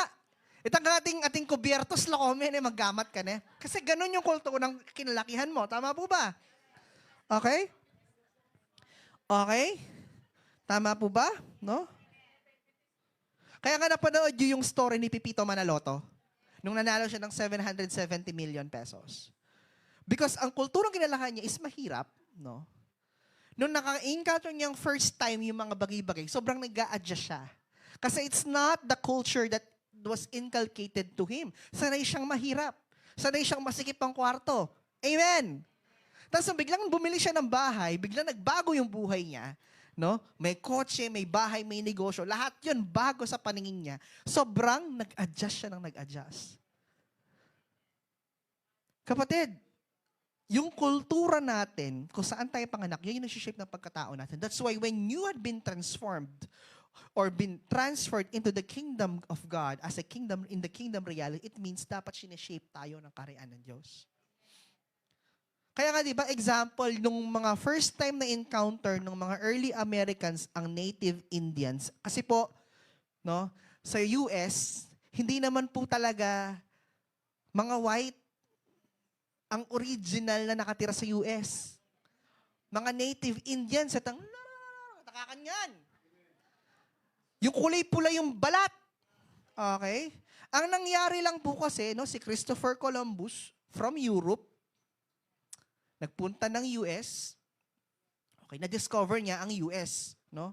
Itang ating kubiertos lakomen, maggamat ka na. Kasi ganun yung kulto ng kinalakihan mo. Tama po ba? Okay? Okay? Tama po ba? No? Kaya nga napanood yung story ni Pipito Manaloto nung nanalo siya ng 770 million pesos. Because ang kulturang kinalakihan niya is mahirap, no? Nung naka-encounter niyang first time yung mga bagay-bagay, sobrang nag-a-adjust siya. Kasi it's not the culture that was inculcated to him. Sanay siyang mahirap. Sanay siyang masikip ang kwarto. Amen! Tapos biglang bumili siya ng bahay, biglang nagbago yung buhay niya. No? May kotse, may bahay, may negosyo. Lahat yun bago sa paningin niya. Sobrang nag-adjust siya ng nag-adjust. Kapatid, yung kultura natin, kung saan tayo panganak, yun yung nag-shape ng pagkatao natin. That's why when you had been transformed or been transferred into the kingdom of God as a kingdom, in the kingdom reality, it means dapat sineshape tayo ng kaharian ng Diyos. Kaya nga, di ba, example, nung mga first time na encounter ng mga early Americans ang native Indians, kasi po, no, sa US, hindi naman po talaga mga white ang original na nakatira sa US. Mga native Indians, nakakanyan. Yung kulay pula yung balat. Okay? Ang nangyari lang po kasi, no, si Christopher Columbus from Europe, nagpunta ng US, okay, na-discover niya ang US, no?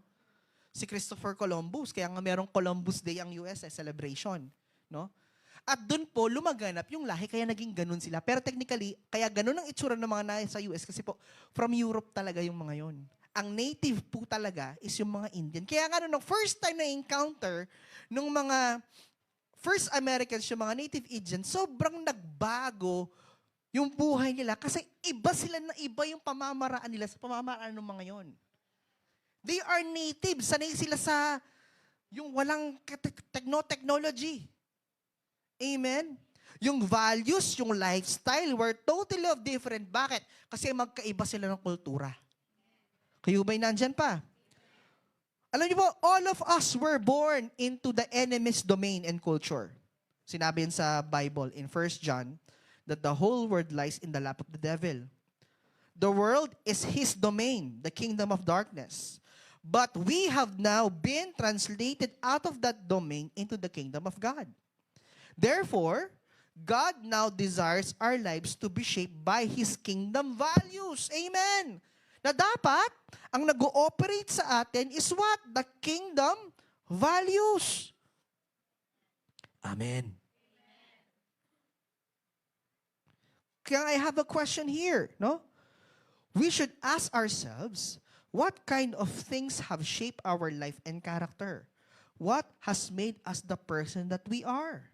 Si Christopher Columbus, kaya nga merong Columbus Day ang US, celebration, no? At doon po, lumaganap yung lahi, kaya naging ganun sila. Pero technically, kaya ganun ang itsura ng mga nasa US, kasi po, from Europe talaga yung mga yon. Ang native po talaga is yung mga Indian. Kaya nga nung first time na encounter nung mga first Americans, yung mga native Indians, sobrang nagbago yung buhay nila kasi iba sila na iba yung pamamaraan nila sa pamamaraan ng mga yon. They are native. Sanay sila sa yung walang technology. Amen? Yung values, yung lifestyle were totally of different. Bakit? Kasi magkaiba sila ng kultura. Kayo ba'y nandyan pa? Alam niyo po, all of us were born into the enemy's domain and culture. Sinabi yan sa Bible in 1 John that the whole world lies in the lap of the devil. The world is his domain, the kingdom of darkness. But we have now been translated out of that domain into the kingdom of God. Therefore, God now desires our lives to be shaped by His kingdom values. Amen. Na dapat, ang nag-ooperate sa atin is what? The kingdom values. Amen. Kaya I have a question here, no? We should ask ourselves, what kind of things have shaped our life and character? What has made us the person that we are?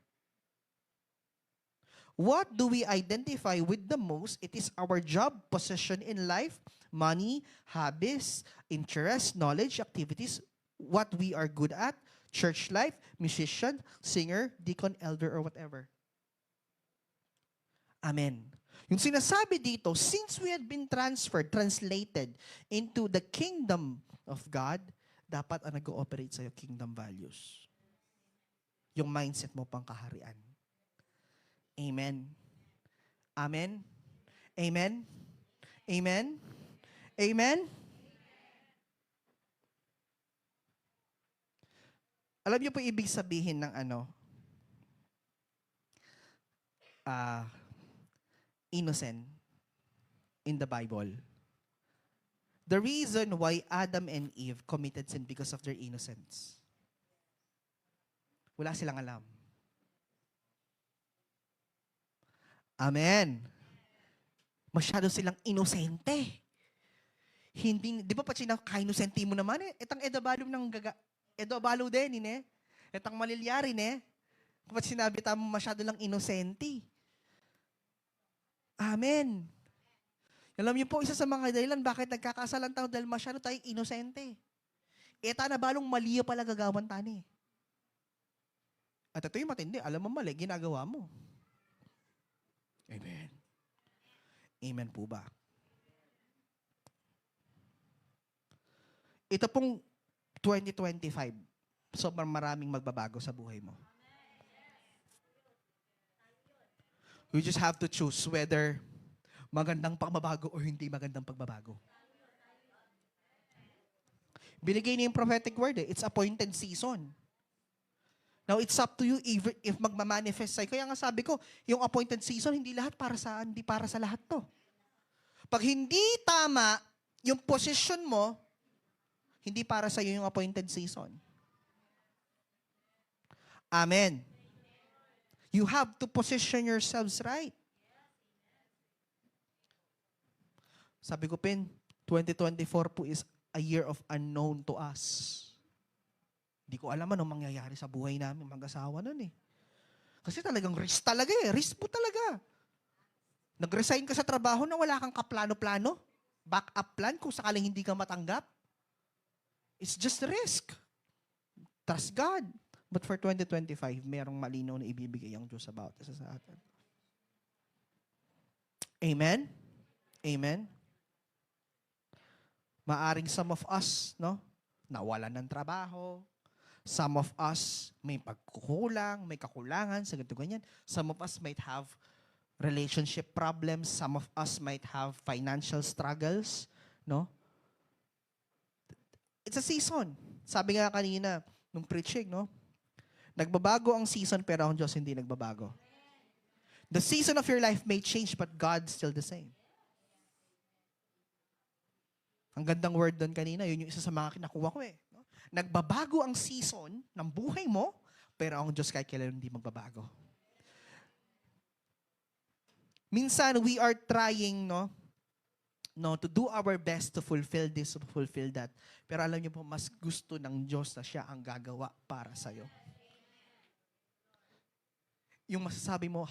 What do we identify with the most? It is our job, position in life, money, hobbies, interests, knowledge, activities, what we are good at, church life, musician, singer, deacon, elder, or whatever. Amen. Yung sinasabi dito, since we had been transferred, translated into the kingdom of God, dapat ang nag-ooperate sa'yo, kingdom values. Yung mindset mo pang kaharian. Amen. Amen. Amen. Amen. Amen. Alam niyo po ibig sabihin ng innocent in the Bible. The reason why Adam and Eve committed sin because of their innocence. Wala silang alam. Amen. Masyado silang inosente. Hindi, di ba pa ka-inosente mo naman eh? Itang edabalo din, eh. Itang malilyari, eh. Kapag sinabi tamo masyado lang inosente. Amen. Alam niyo po, isa sa mga dahilan bakit nagkakasalan tayo dahil masyado tayong inosente. Eta na balong maliyo pala gagawan tani. At ito yung matindi, alam mo mali, ginagawa mo. Amen. Amen po ba? Ito pong 2025, sobrang maraming magbabago sa buhay mo. You just have to choose whether magandang pagbabago or hindi magandang pagbabago. Binigay niya yung prophetic word eh. It's appointed season. Now, it's up to you if magmamanifest sa'yo. Kaya nga sabi ko, yung appointed season, hindi para sa lahat to. Pag hindi tama yung position mo, hindi para sa'yo yung appointed season. Amen. You have to position yourselves right. Sabi ko, Pin, 2024 po is a year of unknown to us. Hindi ko alam anong mangyayari sa buhay namin mag-asawa nun eh. Kasi talagang risk talaga eh. Risk po talaga. Nag-resign ka sa trabaho na wala kang kaplano-plano. Backup plan kung sakaling hindi ka matanggap. It's just risk. Trust God. But for 2025, merong malinaw na ibibigay ang Diyos about isa sa atin. Amen? Amen? Maaring some of us, no, nawalan ng trabaho. Some of us may pagkukulang, may kakulangan, sa ganito ganyan. Some of us might have relationship problems. Some of us might have financial struggles, no? It's a season. Sabi nga kanina, nung preaching, no? Nagbabago ang season, pero ang Diyos hindi nagbabago. The season of your life may change, but God's still the same. Ang gandang word doon kanina, yun yung isa sa mga kinakuha ko eh. No? Nagbabago ang season ng buhay mo, pero ang Diyos kahit kailan hindi magbabago. Minsan, we are trying, to do our best to fulfill this, to fulfill that. Pero alam niyo po, mas gusto ng Diyos na siya ang gagawa para sa'yo. Yung masasabi mo,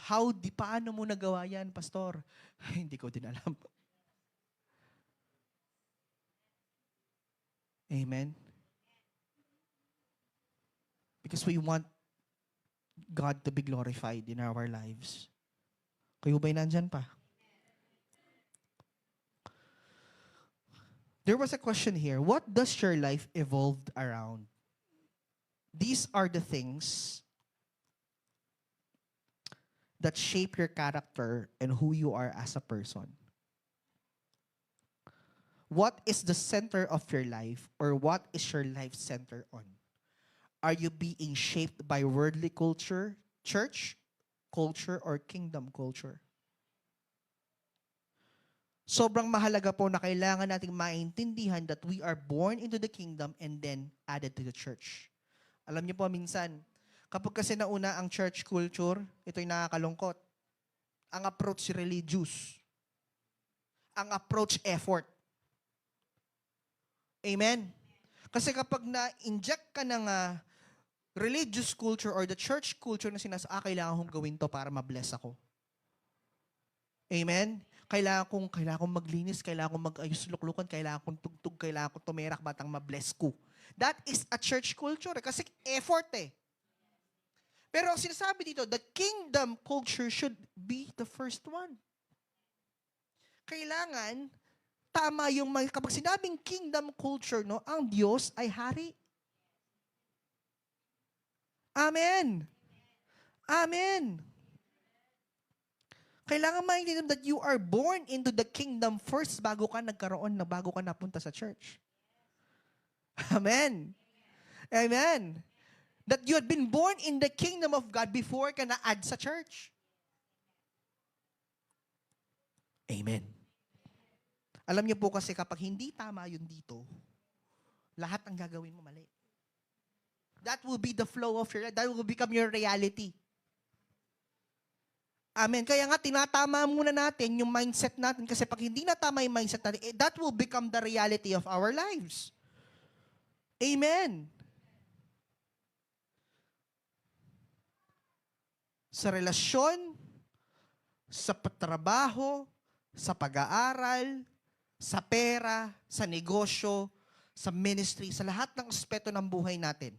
paano mo nagawa yan, Pastor? Hindi ko din alam. Amen? Because we want God to be glorified in our lives. Kayo ba'y nandyan pa? There was a question here. What does your life evolve around? These are the things that shape your character and who you are as a person. What is the center of your life, or what is your life centered on? Are you being shaped by worldly culture, church culture, or kingdom culture? Sobrang mahalaga po na kailangan nating maintindihan that we are born into the kingdom and then added to the church. Alam niyo po, minsan, kapag kasi nauna ang church culture, ito'y nakakalungkot. Ang approach religious. Ang approach effort. Amen? Kasi kapag na-inject ka ng religious culture or the church culture na kailangan kong gawin to para ma-bless ako. Amen? Kailangan kong maglinis, kailangan kong mag-ayos luklukan, kailangan kong tugtog, kailangan kong tumerak batang ma-bless ko. That is a church culture kasi effort eh. Pero ang sinasabi dito, the kingdom culture should be the first one. Kailangan tama yung kapag sinabing kingdom culture, no, ang Diyos ay hari. Amen. Amen. Kailangan maintindihan that you are born into the kingdom first bago ka napunta sa church. Amen. Amen. That you had been born in the kingdom of God before ka na-add sa church. Amen. Alam niyo po kasi kapag hindi tama yun dito, lahat ang gagawin mo mali. That will be the flow of your life. That will become your reality. Amen. Kaya nga, tinatama muna natin yung mindset natin kasi pag hindi na tama yung mindset natin, that will become the reality of our lives. Amen. Sa relasyon, sa patrabaho, sa pag-aaral, sa pera, sa negosyo, sa ministry, sa lahat ng aspeto ng buhay natin.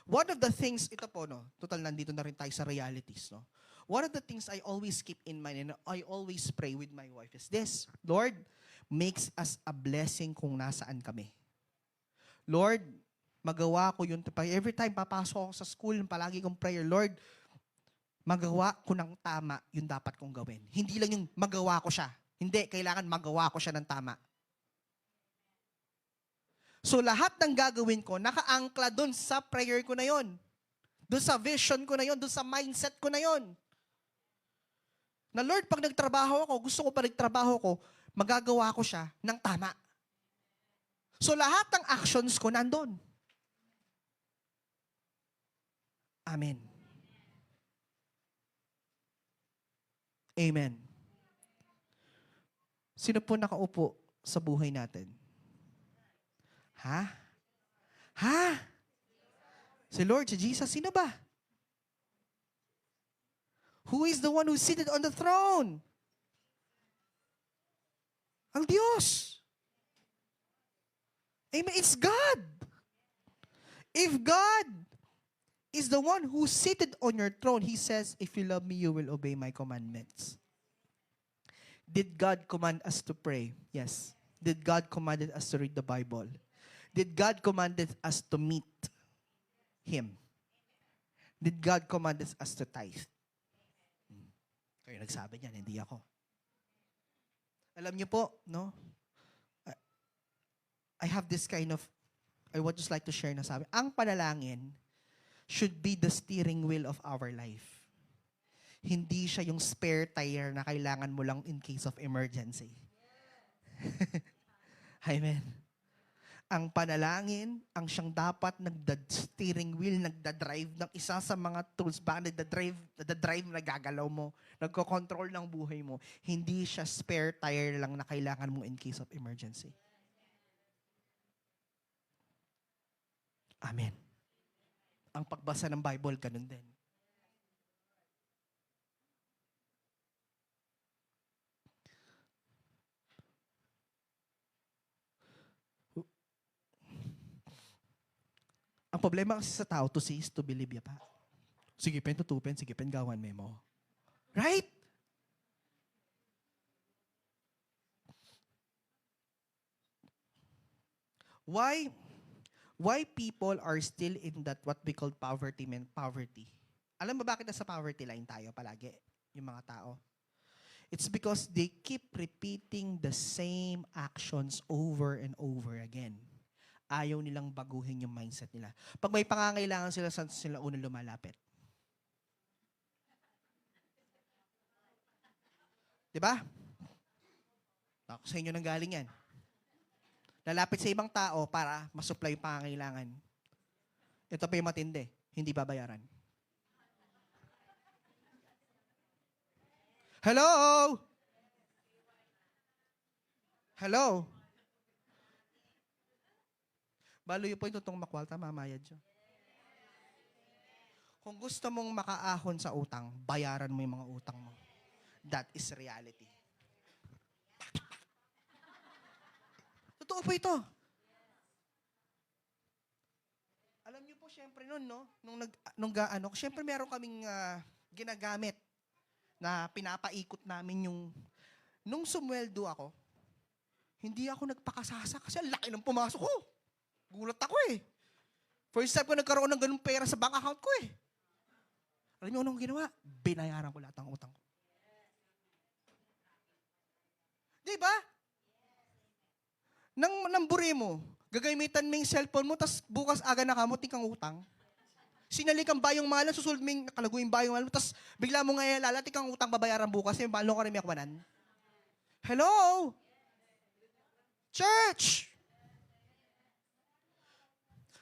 One of the things, ito po, no, total nandito na rin tayo sa realities, no. One of the things I always keep in mind and I always pray with my wife is this: Lord, makes us a blessing kung nasaan kami. Lord, magawa ko yun. Every time papasok ako sa school, palagi kong prayer, Lord, magawa ko ng tama yung dapat kong gawin. Hindi lang yung magawa ko siya. Hindi, kailangan magawa ko siya ng tama. So lahat ng gagawin ko, nakaangkla dun sa prayer ko na yon, dun sa vision ko na yon, dun sa mindset ko na yon. Na Lord, pag nagtrabaho ako, gusto ko pag nagtrabaho ko, magagawa ko siya ng tama. So lahat ng actions ko nandun. Amen. Amen. Sino po nakaupo sa buhay natin? Ha? Ha? Si Lord, si Jesus, sino ba? Who is the one who's seated on the throne? Ang Diyos. Amen. It's God. If God is the one who's seated on your throne, He says, if you love me, you will obey my commandments. Did God command us to pray? Yes. Did God command us to read the Bible? Did God command us to meet Him? Did God command us to tithe? Kayo nagsabi niyan, hindi ako. Alam niyo po, no? I have this kind of, I would just like to share na sabi, ang panalangin should be the steering wheel of our life. Hindi siya yung spare tire na kailangan mo lang in case of emergency. Amen. Ang panalangin, ang siyang dapat nagda-steering wheel, nagda-drive ng isa sa mga tools, baka nagda-drive na gagalaw mo, nagko-control ng buhay mo. Hindi siya spare tire lang na kailangan mo in case of emergency. Amen. Ang pagbasa ng Bible, ganun din. Ang problema kasi sa tao, to see is to believe ya pa. Sige pen, tutupin, sige pen, gawan mo. Right? Why people are still in that what we call poverty? Alam mo bakit nasa poverty line tayo palagi, yung mga tao? It's because they keep repeating the same actions over and over again. Ayaw nilang baguhin yung mindset nila. Pag may pangangailangan sila, saan sila unang lumalapit? Diba? Ako sa inyo nang galing yan. Lalapit sa ibang tao para masupply yung pangangailangan. Ito pa yung matindi, hindi babayaran. Hello? Hello? Balo yun po yung tutong makwalta, mamayad siya. Kung gusto mong makaahon sa utang, bayaran mo yung mga utang mo. That is reality. Totoo po ito. Alam niyo po, syempre nun, no? Syempre meron kaming ginagamit na pinapaikot namin yung, nung sumweldo ako, hindi ako nagpakasasa kasi ang laki ng pumasok ko. Gulat ako eh. First time ko nagkaroon ng ganung pera sa bank account ko eh. Alam niyo anong ginawa? Binayaran ko lahat ng utang ko. Di ba? Nang buri mo, gagamitan mo yung cellphone mo, tas bukas aga na kamuting kang utang. Sinalikan bayong malam, susunod mo yung nakalago yung bayong malam, tas bigla mo ngayon lalating kang utang babayaran bukas, yung balong ka rin may akwanan. Hello? Church!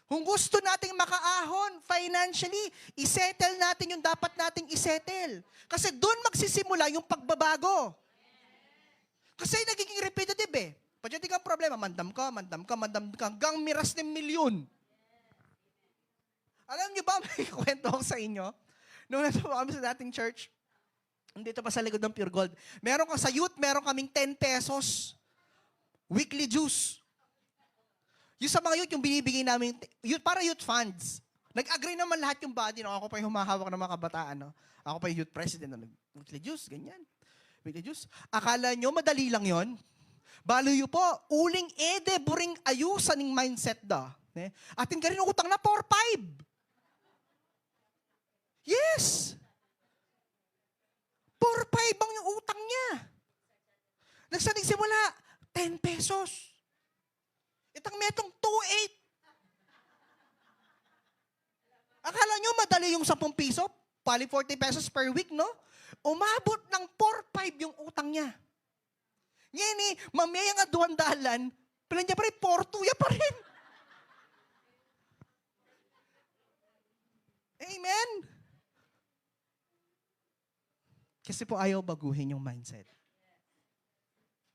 Kung gusto nating makaahon financially, isettle natin yung dapat nating isettle. Kasi doon magsisimula yung pagbabago. Kasi nagiging repetitive eh. Pagdating kang problema, mandam ka, hanggang miras ng milyon. Alam niyo ba, may kwento ko sa inyo? Nung nasa kami sa dating church, dito pa sa likod ng Pure Gold, meron ka sa youth, meron kaming 10 pesos. Weekly juice. Yung sa mga youth, yung binibigay namin, para youth funds. Nag-agree naman lahat yung body. No? Ako pa yung humahawak ng mga kabataan. No? Ako pa yung youth president. No? Weekly juice, ganyan. Weekly juice. Akala nyo, madali lang yon? Baloy po, uling ede, buring ayusan ng mindset da. Atin ka rin utang na 4-5. Yes! 4-5 ang yung utang niya. Nagsaning simula, 10 pesos. Itang metong 2.8. Akala nyo madali yung 10 piso? Pali 40 pesos per week, no? Umabot ng 4-5 yung utang niya. Ngayon mamaya nga 200, pala niya pa rin, 4-2 pa rin. Amen? Kasi po ayaw baguhin yung mindset.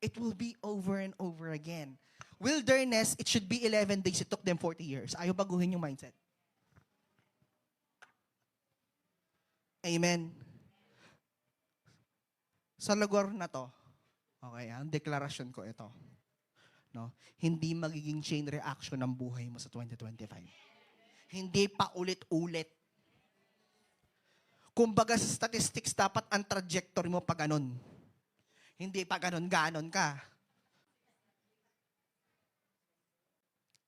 It will be over and over again. Wilderness, it should be 11 days. It took them 40 years. Ayaw baguhin yung mindset. Amen. Sa lugar na to, okay, ang deklarasyon ko ito. No? Hindi magiging chain reaction ng buhay mo sa 2025. Hindi pa ulit-ulit. Kumbaga sa statistics, dapat ang trajectory mo pa ganun. Hindi pa ganon-ganon ka.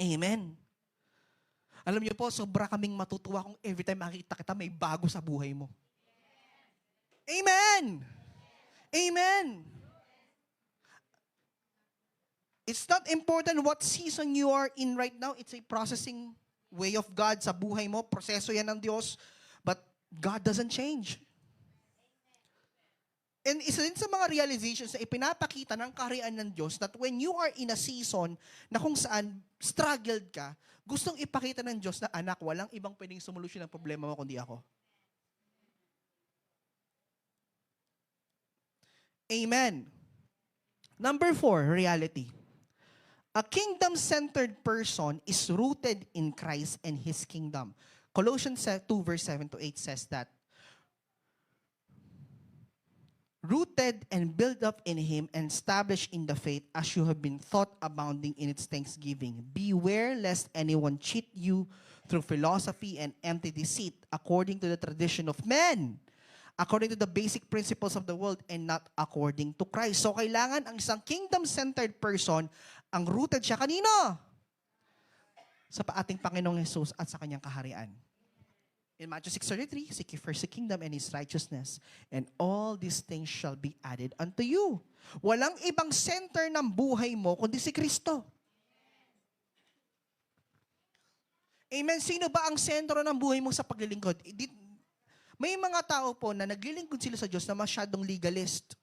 Amen. Alam niyo po, sobra kaming matutuwa kung every time makikita kita, may bago sa buhay mo. Amen! Amen! It's not important what season you are in right now. It's a processing way of God sa buhay mo. Proseso yan ng Diyos. But God doesn't change. And isa din sa mga realizations na ipinapakita ng kaharian ng Diyos that when you are in a season na kung saan struggled ka, gustong ipakita ng Diyos na anak, walang ibang pwedeng solusyon ng problema mo kundi ako. Amen. Number 4, reality. A kingdom-centered person is rooted in Christ and His kingdom. Colossians 2 verse 7-8 says that, rooted and built up in Him and established in the faith as you have been taught, abounding in its thanksgiving. Beware lest anyone cheat you through philosophy and empty deceit, according to the tradition of men, according to the basic principles of the world, and not according to Christ. So kailangan ang isang kingdom-centered person, ang rooted siya kanino? Sa ating Panginoong Jesus at sa kanyang kaharian. In Matthew 6:33, seek ye first the kingdom and His righteousness, and all these things shall be added unto you. Walang ibang center ng buhay mo kundi si Kristo. Amen. Sino ba ang sentro ng buhay mo sa paglilingkod? May mga tao po na naglilingkod sila sa Diyos na masyadong legalist.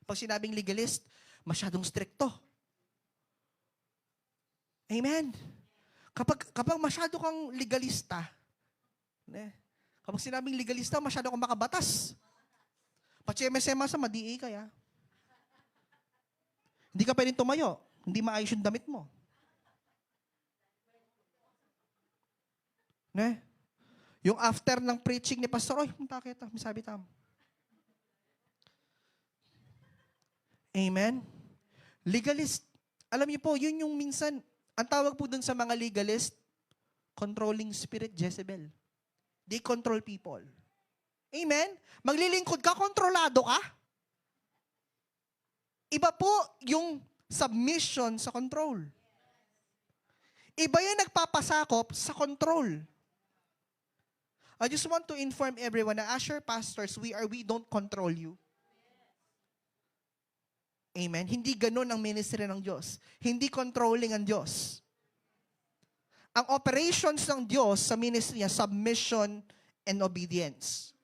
Pag sinabing legalist, masyadong stricto. Amen. Kapag masyado kang legalista, kapag sinabing legalista, masyado kang makabatas. Patsema-sema sa madi kaya. Hindi ka pwedeng tumayo. Hindi maayos yung damit mo. Yung after ng preaching ni Pastor, oy, punta kita, may sabi tam. Amen? Legalist. Alam niyo po, yun yung minsan, ang tawag po dun sa mga legalist, controlling spirit, Jezebel. They control people. Amen? Maglilingkod ka, kontrolado ka. Iba po yung submission sa control. Iba yung nagpapasakop sa control. I just want to inform everyone na as your pastors, we don't control you. Amen? Hindi ganun ang ministry ng Diyos. Hindi controlling ang Diyos. Ang operations ng Diyos sa ministry niya, submission and obedience.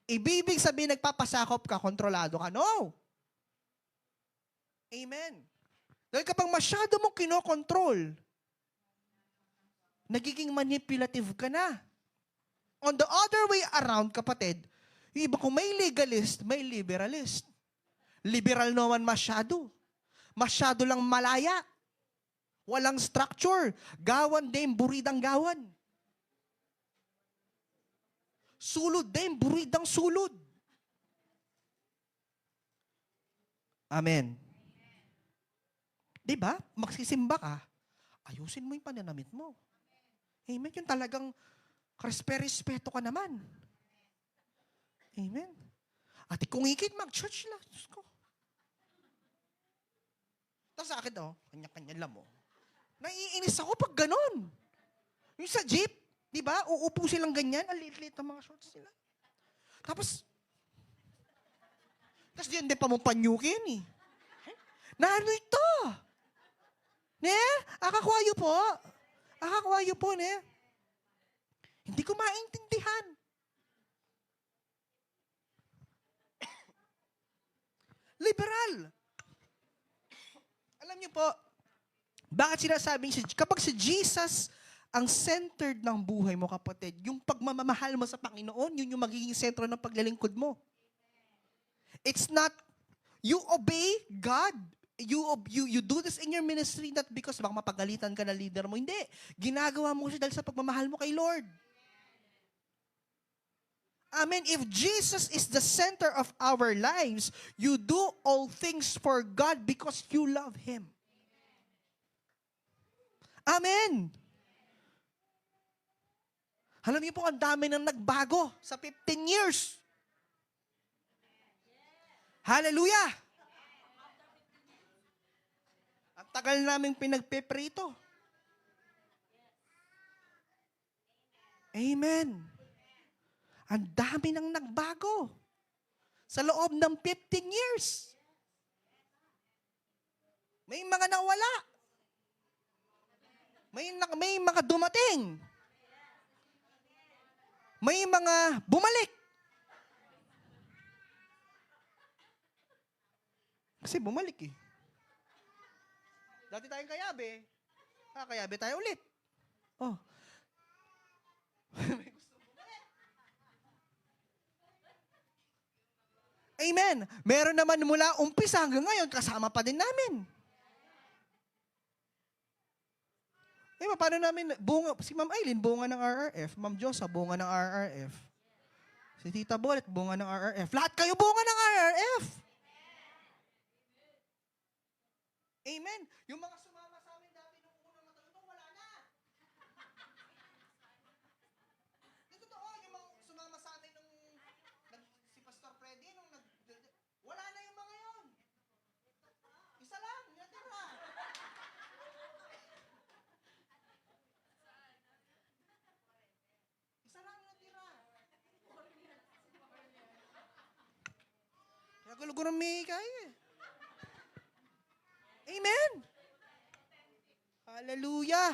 Ibig sabihin, nagpapasakop ka, kontrolado ka. No! Amen. Dahil kapag masyado mong kinokontrol, nagiging manipulative ka na. On the other way around, kapatid, yung iba kung may legalist, may liberalist. Liberal naman masyado. Masyado lang malaya. Walang structure. Gawan din, buridang gawan. Sulod din, buridang sulod. Amen. Diba? Magsisimba ka, ayusin mo yung pananamit mo. Amen. Yung talagang respeto ka naman. Amen. At kung ikit, mag-church lang. Diyos ko. Tapos sa akin, kanya-kanya lang mo. Naiinis ako pag ganun. Yung sa jeep, di ba? Uupo silang ganyan, ang liit-liit ng mga shorts nila. Tapos diyan din pa mong panyukin eh. Na ano ito? Ne? Akakwayo po. Akakwayo po, ne? Hindi ko maintindihan. Liberal. Alam niyo po, bakit sinasabing kapag si Jesus ang centered ng buhay mo, kapatid, yung pagmamahal mo sa Panginoon, yun yung magiging sentro ng paglilingkod mo. It's not, you obey God. You do this in your ministry not because baka mapagalitan ka na leader mo. Hindi. Ginagawa mo siya dahil sa pagmamahal mo kay Lord. Amen. If Jesus is the center of our lives, you do all things for God because you love Him. Amen. Alam niyo po, ang dami nang nagbago sa 15 years. Hallelujah! Ang tagal naming pinagpeprito. Amen. Ang dami nang nagbago sa loob ng 15 years. May mga nawala. May mga dumating. May mga bumalik. Kasi bumalik eh. Dati tayong kayabe. Kayabe tayo ulit. Oh. Amen. Meron naman mula umpisa hanggang ngayon, kasama pa din namin. Paano namin, si Ma'am Aileen, bunga ng RRF. Ma'am Josa, bunga ng RRF. Si Tita Bolet, bunga ng RRF. Lahat kayo bunga ng RRF. Amen. Yung mga sumama sa amin dati nung unang matagal, wala na. Nagulugo ng may kaya. Amen. Hallelujah.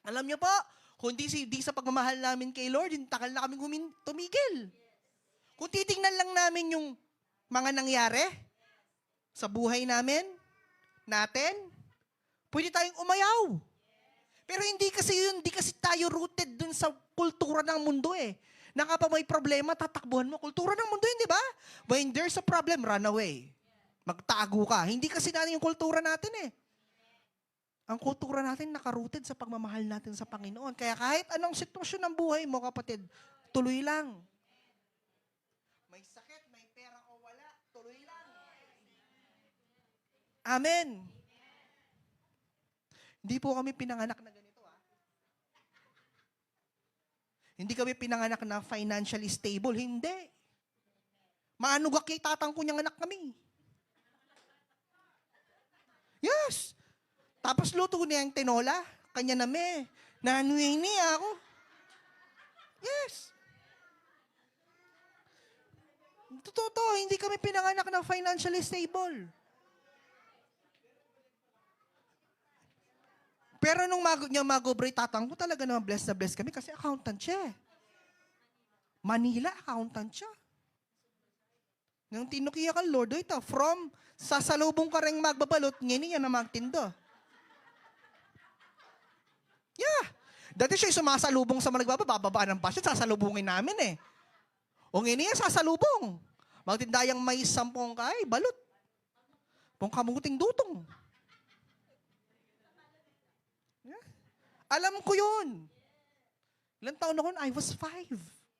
Alam niyo po, kung di sa pagmamahal namin kay Lord, yung takal na kami tumigil. Kung titingnan lang namin yung mga nangyari sa buhay natin, pwede tayong umayaw. Pero hindi kasi tayo rooted dun sa kultura ng mundo eh. Na kapag may problema, tatakbuhan mo. Kultura ng mundo yun, di ba? When there's a problem, run away. Magtago ka. Hindi kasi natin yung kultura natin eh. Ang kultura natin nakarooted sa pagmamahal natin sa Panginoon. Kaya kahit anong sitwasyon ng buhay mo, kapatid, tuloy lang. May sakit, may pera o wala, tuloy lang. Amen. Hindi po kami pinanganak na ganito, ah. Hindi kami pinanganak na financially stable. Hindi. Maanugak kay tatang ko niyang anak kami. Yes. Tapos luto niya yung tinola. Kanya na me. Nanuwi niya ako. Yes. Totoo to. Hindi kami pinanganak na financially stable. Pero nung mag-operate tatang ko, talaga naman blessed na blessed kami kasi accountant siya. Manila, accountant siya. Nang tinukiya ka, Lord, ito, from sasalubong ka rin magbabalot, ngayon niya na magtindo. Yeah. Dati siya sumasalubong sa mga nagbababa ng basket, sasalubungin namin eh. O ngayon niya, sasalubong. Magtindayang may 10 kay, balot. Pong kamuting dutong. Alam ko yun. Ilang taon ako, I was 5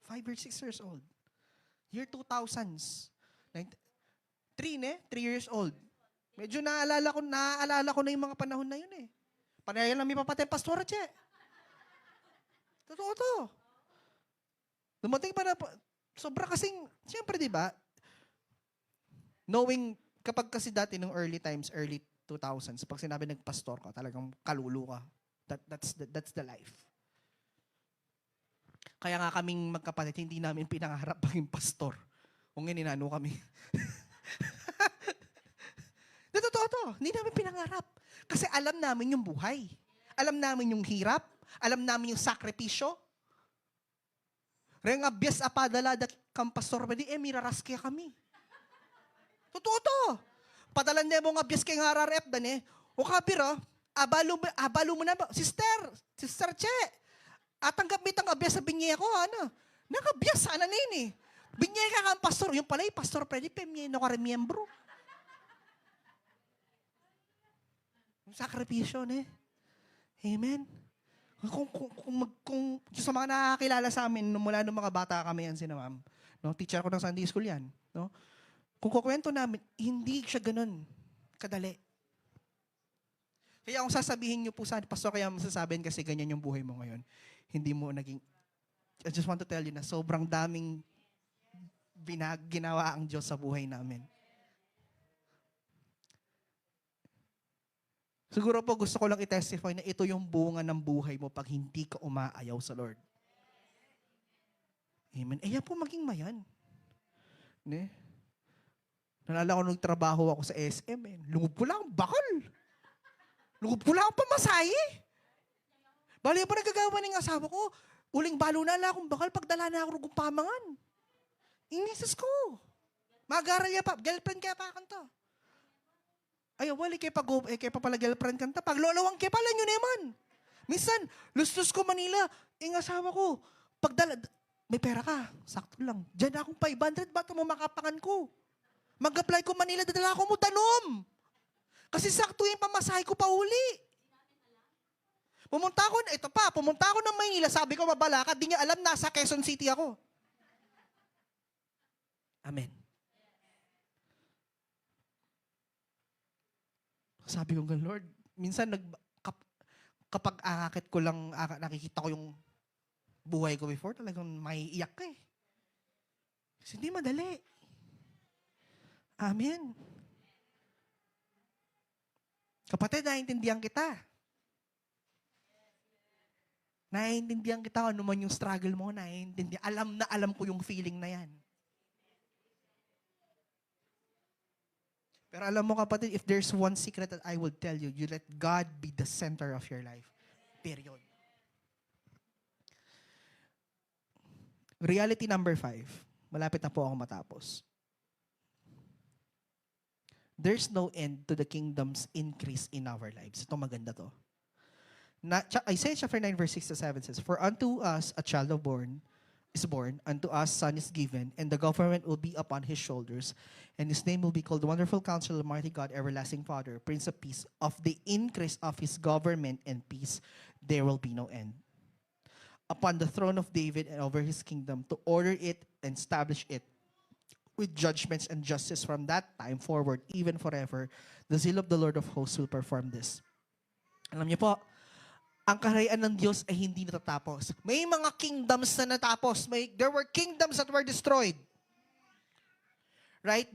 or 6 years old. Year 2000s. 3 years old. Medyo naaalala ko na yung mga panahon na yun eh. Panayan lang may papatay pastor, che. Totoo to. Dumating pa na, sobra kasing, siyempre di ba, knowing, kapag kasi dati nung early times, early 2000s, pag sinabi nagpastor ka, talagang kalulu ka. That's the life. Kaya nga kaming magkapatid, hindi namin pinangarap maging pastor. Kung inano kami. Totoo to. Hindi namin pinangarap. Kasi alam namin yung buhay. Alam namin yung hirap. Alam namin yung sakripisyo. Reng abyas apadala kang pastor, pwede miraras kaya kami. Totoo to. Padalan niya mong abyas kay ngararep dan eh. O kapira, abalo mo na ba? Sister Che, atanggap mitang abyas sa binye ko, ano? Nakabyas, sana na yun eh. Binye ka kang pastor. Yung pala, pastor pwede, pemye na ka rin miyembro. Yung sakripisyo, eh. Amen. Kung sa mga nakakilala sa amin, mula nung mga bata kami yan, sina ma'am, no? Teacher ko ng Sunday School yan. No? Kung kukwento namin, hindi siya ganun kadali. Kaya kung sasabihin niyo po sa pastor, kaya masasabihin kasi ganyan yung buhay mo ngayon, hindi mo naging, I just want to tell you na sobrang daming ginawa ang Diyos sa buhay namin. Siguro po gusto ko lang i-testify na ito yung bunga ng buhay mo pag hindi ka umaayaw sa Lord. Amen. Yan po maging mayan. Ne? Nalala ko nung trabaho ako sa SM, eh. Lungub ko lang, bakal. Lungub ko lang ang pamasahe. Bali pa nagagawa ng asawa ko, uling balo na lang akong bakal pagdala na ako ng pamangan. Inisis ko. Mag-aaral pa, girlfriend kaya pa kanto. Ay, wali kaya pa pala girlfriend kanta. Pag lolawang kaya pala nyo naman. Minsan, lustos ko Manila, asawa ko, pagdala, may pera ka, sakto lang. Diyan akong 500, ba't mo makapangan ko? Mag-apply ko Manila, dadala ko mo danom. Kasi sakto yung pamasahe ko pa uli. Pumunta ako ng Maynila, sabi ko mabalakad, di niya alam, nasa Quezon City ako. Amen. Sabi ko, Lord, minsan kapag akakit ko lang, nakikita ko yung buhay ko before, talagang maiiyak ka eh. Kasi hindi madali. Amen. Kapatid, naiintindihan kita. Naiintindihan kita ano man yung struggle mo, naiintindihan. Alam ko yung feeling na yan. Pero alam mo kapatid, if there's one secret that I will tell you, you let God be the center of your life. Period. Reality number 5. Malapit na po ako matapos. There's no end to the kingdom's increase in our lives. Ito maganda to. Isaiah chapter 9 verse 6 to 7 says, "For unto us a child is born, unto us son is given, and the government will be upon his shoulders, and his name will be called Wonderful Counselor, Mighty God, Everlasting Father, Prince of Peace. Of the increase of his government and peace, there will be no end. Upon the throne of David and over his kingdom, to order it and establish it with judgments and justice from that time forward, even forever. The zeal of the Lord of hosts will perform this." Alam niyo po, ang kaharian ng Diyos ay hindi natatapos. May mga kingdoms na natapos. There were kingdoms that were destroyed. Right?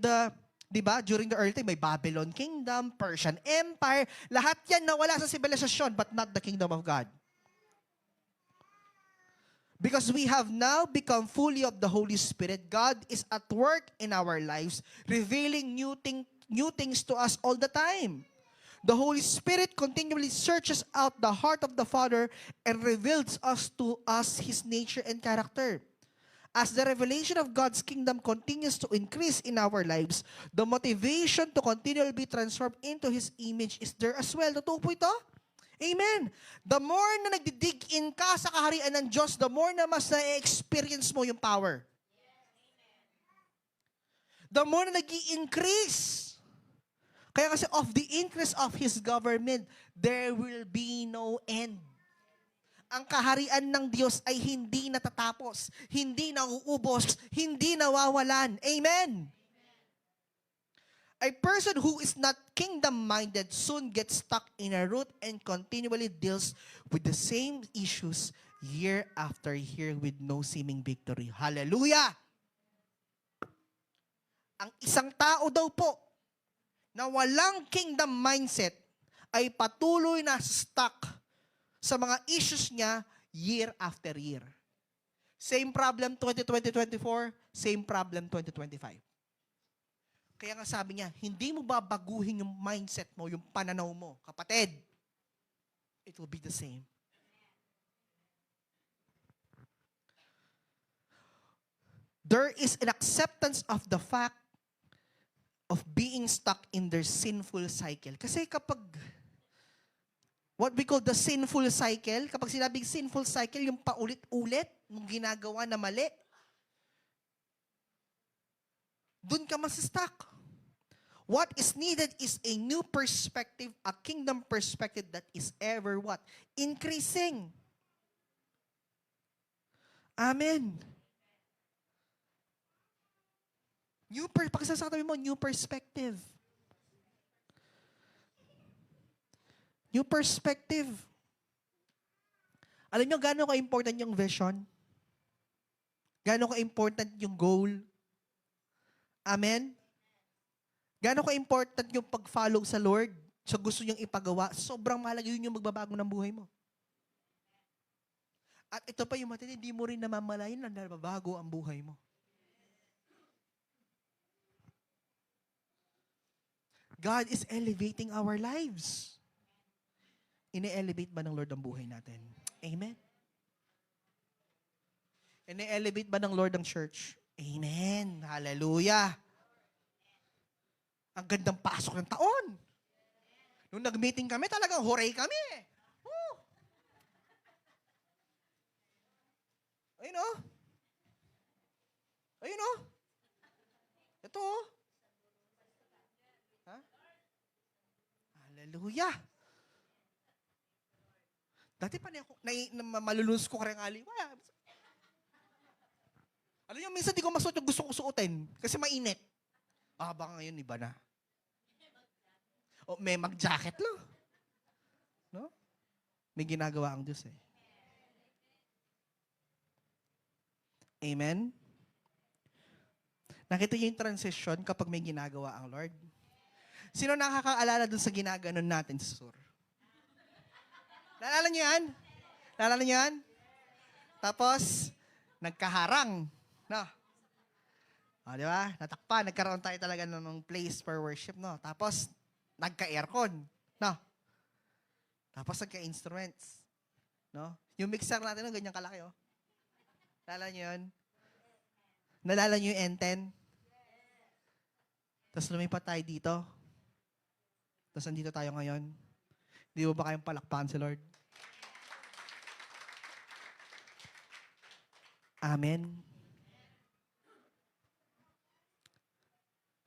Di ba? During the early time, may Babylon Kingdom, Persian Empire. Lahat yan nawala sa sibilisasyon, but not the kingdom of God. Because we have now become fully of the Holy Spirit, God is at work in our lives, revealing new things to us all the time. The Holy Spirit continually searches out the heart of the Father and reveals to us His nature and character. As the revelation of God's kingdom continues to increase in our lives, the motivation to continually be transformed into His image is there as well. Totoo po ito? Amen. The more na nagdidig in ka sa kaharian ng Diyos, the more na mas na-experience mo yung power. The more na nag-i-increase. Kaya kasi of the increase of His government, there will be no end. Ang kaharian ng Diyos ay hindi natatapos, hindi nauubos, hindi nawawalan. Amen. A person who is not kingdom-minded soon gets stuck in a rut and continually deals with the same issues year after year with no seeming victory. Hallelujah! Ang isang tao daw po na walang kingdom mindset ay patuloy na stuck sa mga issues niya year after year. Same problem 2020-2024, same problem 2025. Kaya nga sabi niya, hindi mo babaguhin yung mindset mo, yung pananaw mo. Kapatid, it will be the same. There is an acceptance of the fact of being stuck in their sinful cycle. Kasi kapag, what we call the sinful cycle, kapag sinabing sinful cycle, yung paulit-ulit, yung ginagawa na mali, dun ka mas-stuck. What is needed is a new perspective, a kingdom perspective that is ever what? Increasing. Amen. Pakisasabi mo, new perspective. New perspective. Alam nyo, gano'n ka-important yung vision? Gano'n ka-important yung goal? Amen? Gano'n ka-important yung pag-follow sa Lord sa gusto niyang ipagawa? Sobrang mahalaga yun yung magbabago ng buhay mo. At ito pa yung matindi, hindi mo rin namamalayan na nababago ang buhay mo. God is elevating our lives. Ine-elevate ba ng Lord ang buhay natin? Amen? Ine-elevate ba ng Lord ang church? Amen. Hallelujah. Ang gandang pasok ng taon. Nung nag-meeting kami, talagang hooray kami. Woo! Ayun o. Ayun o. Ito o. Ha? Hallelujah. Dati pa niya ako, malulunod ko karang ali. Alam niyo, minsan di ko masuot yung gusto ko suotin kasi mainit. Baka ngayon iba na. O may mag-jacket lang. No? May ginagawa ang Diyos eh. Amen? Nakita niyo yung transition kapag may ginagawa ang Lord? Sino nakakaalala dun sa ginaganon natin sa sur? Naalala niyo yan? Naalala niyo yan? Tapos, nagkaharang. No? Di ba? Natakpan, nagkaroon tayo talaga ng place for worship, no? Tapos, nagka-aircon, no? Tapos, nagka-instruments, no? Yung mixer natin, no, ganyan kalaki, oh. Nalala nyo yun? Nalala nyo yung N10? Tapos, lumipat tayo dito. Tapos, nandito tayo ngayon. Di mo ba kayong palakpakan si Lord? Amen.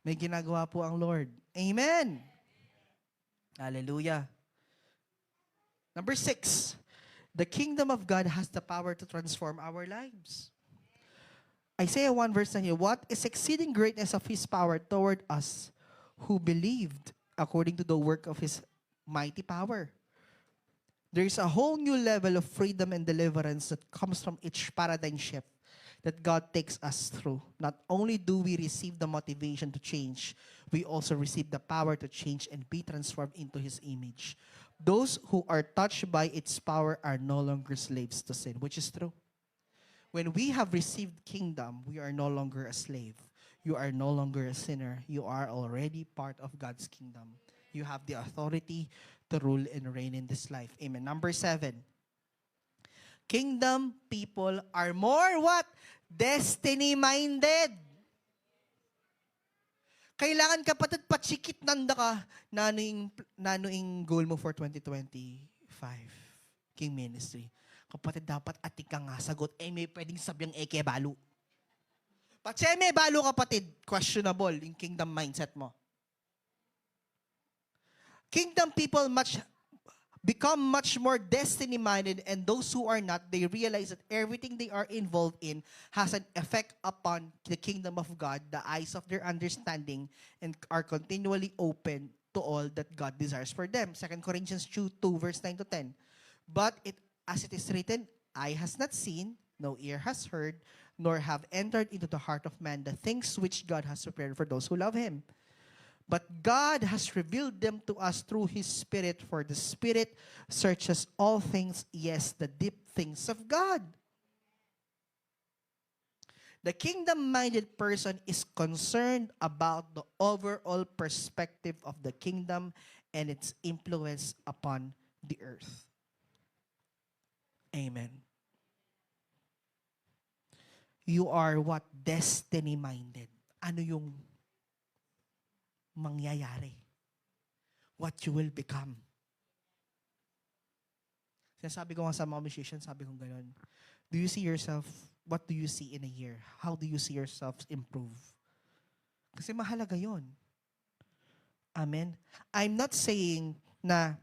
May ginagawa po ang Lord. Amen. Hallelujah. Number 6, the kingdom of God has the power to transform our lives. Isaiah 1 verse 9, what is exceeding greatness of His power toward us who believed according to the work of His mighty power. There is a whole new level of freedom and deliverance that comes from each paradigm shift that God takes us through. Not only do we receive the motivation to change, we also receive the power to change and be transformed into His image. Those who are touched by its power are no longer slaves to sin, which is true. When we have received kingdom, we are no longer a slave. You are no longer a sinner. You are already part of God's kingdom. You have the authority to rule and reign in this life. Amen. Number 7. Kingdom people are more what? Destiny-minded. Kailangan kapatid patsikit nanda ka na ano yung goal mo for 2025 King Ministry. Kapatid dapat atik ka nga sagot. May pwedeng sabiang eke balo. Patse may balo kapatid. Questionable yung kingdom mindset mo. Kingdom people become much more destiny-minded, and those who are not, they realize that everything they are involved in has an effect upon the kingdom of God, the eyes of their understanding, and are continually open to all that God desires for them. 2 Corinthians 2 verse 9 to 10. But as it is written, eye has not seen, no ear has heard, nor have entered into the heart of man the things which God has prepared for those who love Him. But God has revealed them to us through His Spirit, for the Spirit searches all things, yes, the deep things of God. The kingdom-minded person is concerned about the overall perspective of the kingdom and its influence upon the earth. Amen. You are what? Destiny-minded. Ano yung mangyayari? What you will become. Sinasabi ko nga sa mga musicians, sabi ko gano'n, do you see yourself, what do you see in a year? How do you see yourself improve? Kasi mahalaga yon. Amen? I'm not saying na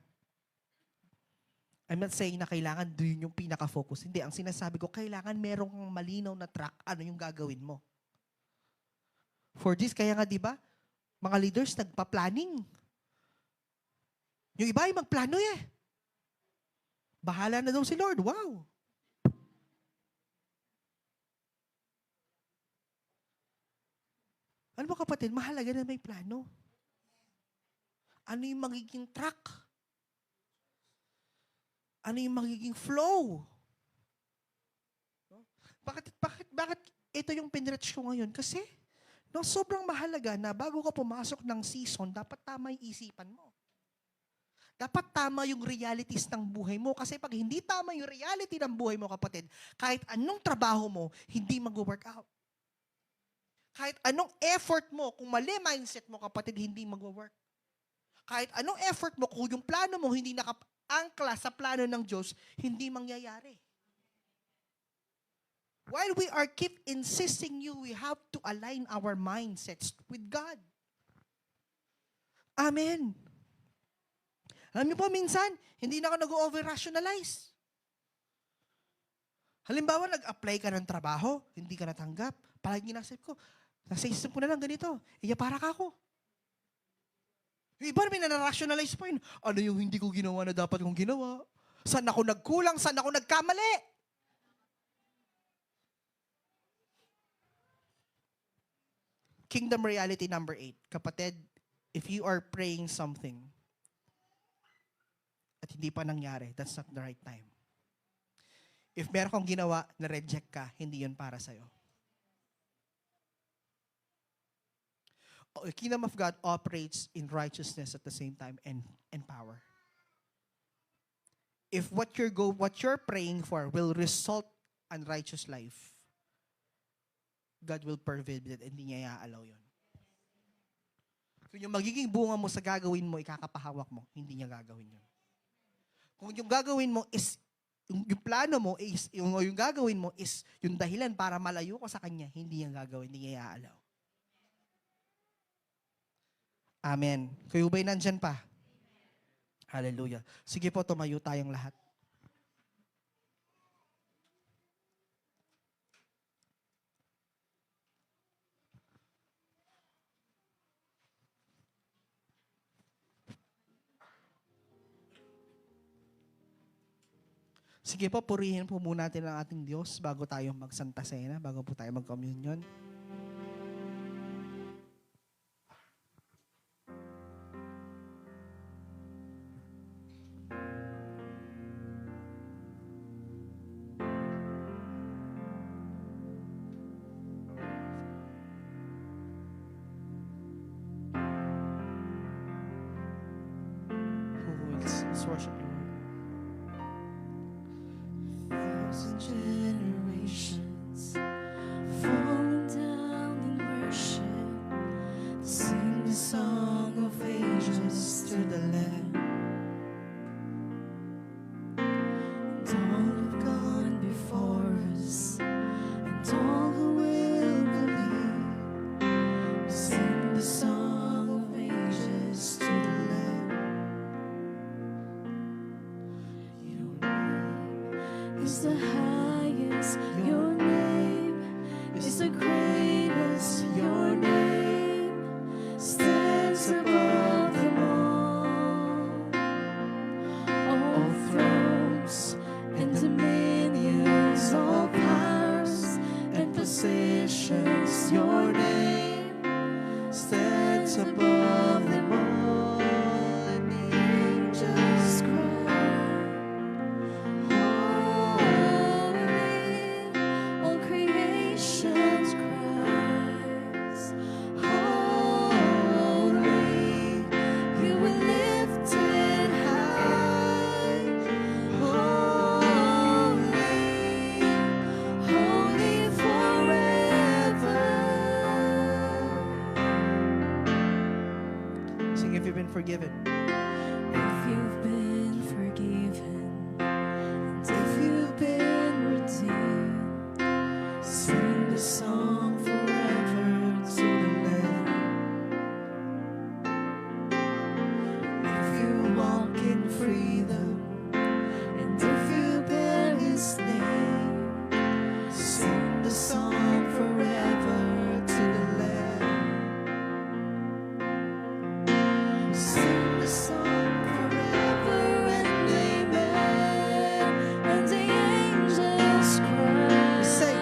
kailangan doon yung pinaka-focus. Hindi, ang sinasabi ko, kailangan merong malinaw na track, ano yung gagawin mo. For this, kaya nga, di ba, mga leaders, nagpa-planning. Yung iba ay magplano eh. Bahala na daw si Lord. Wow! Ano mo kapatid, mahalaga na may plano. Ano yung magiging track? Ano yung magiging flow? Bakit ito yung pinretch ko ngayon? Kasi, sobrang mahalaga na bago ka pumasok ng season, dapat tama yung isipan mo. Dapat tama yung realities ng buhay mo. Kasi pag hindi tama yung reality ng buhay mo, kapatid, kahit anong trabaho mo, hindi mag-work out. Kahit anong effort mo, kung mali mindset mo, kapatid, hindi mag-work. Kahit anong effort mo, kung yung plano mo hindi naka-angkla sa plano ng Diyos, hindi mangyayari. While we are keep insisting you, we have to align our mindsets with God. Amen. Alam niyo po, minsan, hindi na ako nag-over-rationalize. Halimbawa, nag-apply ka ng trabaho, hindi ka natanggap. Palagi nasip ko, nasa isip ko na lang ganito, para ka ako. Yung iba namin na-rationalize pa yun. Ano yung hindi ko ginawa na dapat kong ginawa? Saan ako nagkulang? Saan ako nagkamali? Kingdom reality number 8. Kapatid, if you are praying something at hindi pa nangyari, that's not the right time. If meron kang ginawa na reject ka, hindi yun para sa'yo. the kingdom of God operates in righteousness at the same time and power. If what you're praying for will result in righteous life, God will provide it, hindi niya i-allow yun. Kung yung magiging bunga mo sa gagawin mo, ikakapahawak mo, hindi niya gagawin yun. Kung yung gagawin mo is, yung plano mo is, yung gagawin mo is yung dahilan para malayo ka sa Kanya, hindi niya gagawin, hindi niya i-allow. Amen. Kayo ba'y nandyan pa? Hallelujah. Sige po, tumayo tayong lahat. Sige po, purihin po muna natin ang ating Diyos bago tayo mag-Santa Cena, bago po tayo mag-communion. Let's worship you. Generations falling down in worship, sing the song of ages to the Lamb. And all who've gone before us, and all who will believe, sing the song of ages to the Lamb. Your name is the highest, your name is the greatest, your name stands above them all thrones and dominions, all powers and positions, your name stands above them all, and the angels cry. All creations cries, holy, you were lifted high, holy, holy forever. Sing if you've been forgiven. If you've been forgiven, and if you've been redeemed, sing the song forever to the Lamb. If you walk in freedom, and if you bear His name, sing the song forever to the Lamb. Sing the song forever and amen, and the angels cry. Say,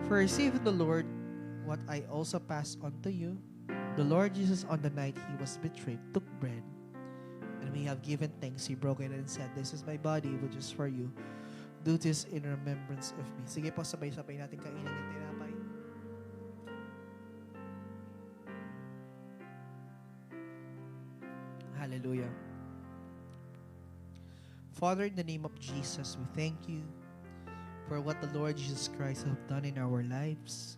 For receive the Lord what I also pass on to you. The Lord Jesus, on the night he was betrayed, took bread. And we have given thanks, he broke it and said, "This is my body, which is for you. Do this in remembrance of me." Sige po, sabay-sabay natin kainin yung tinapay. Hallelujah. Father, in the name of Jesus, we thank you for what the Lord Jesus Christ have done in our lives.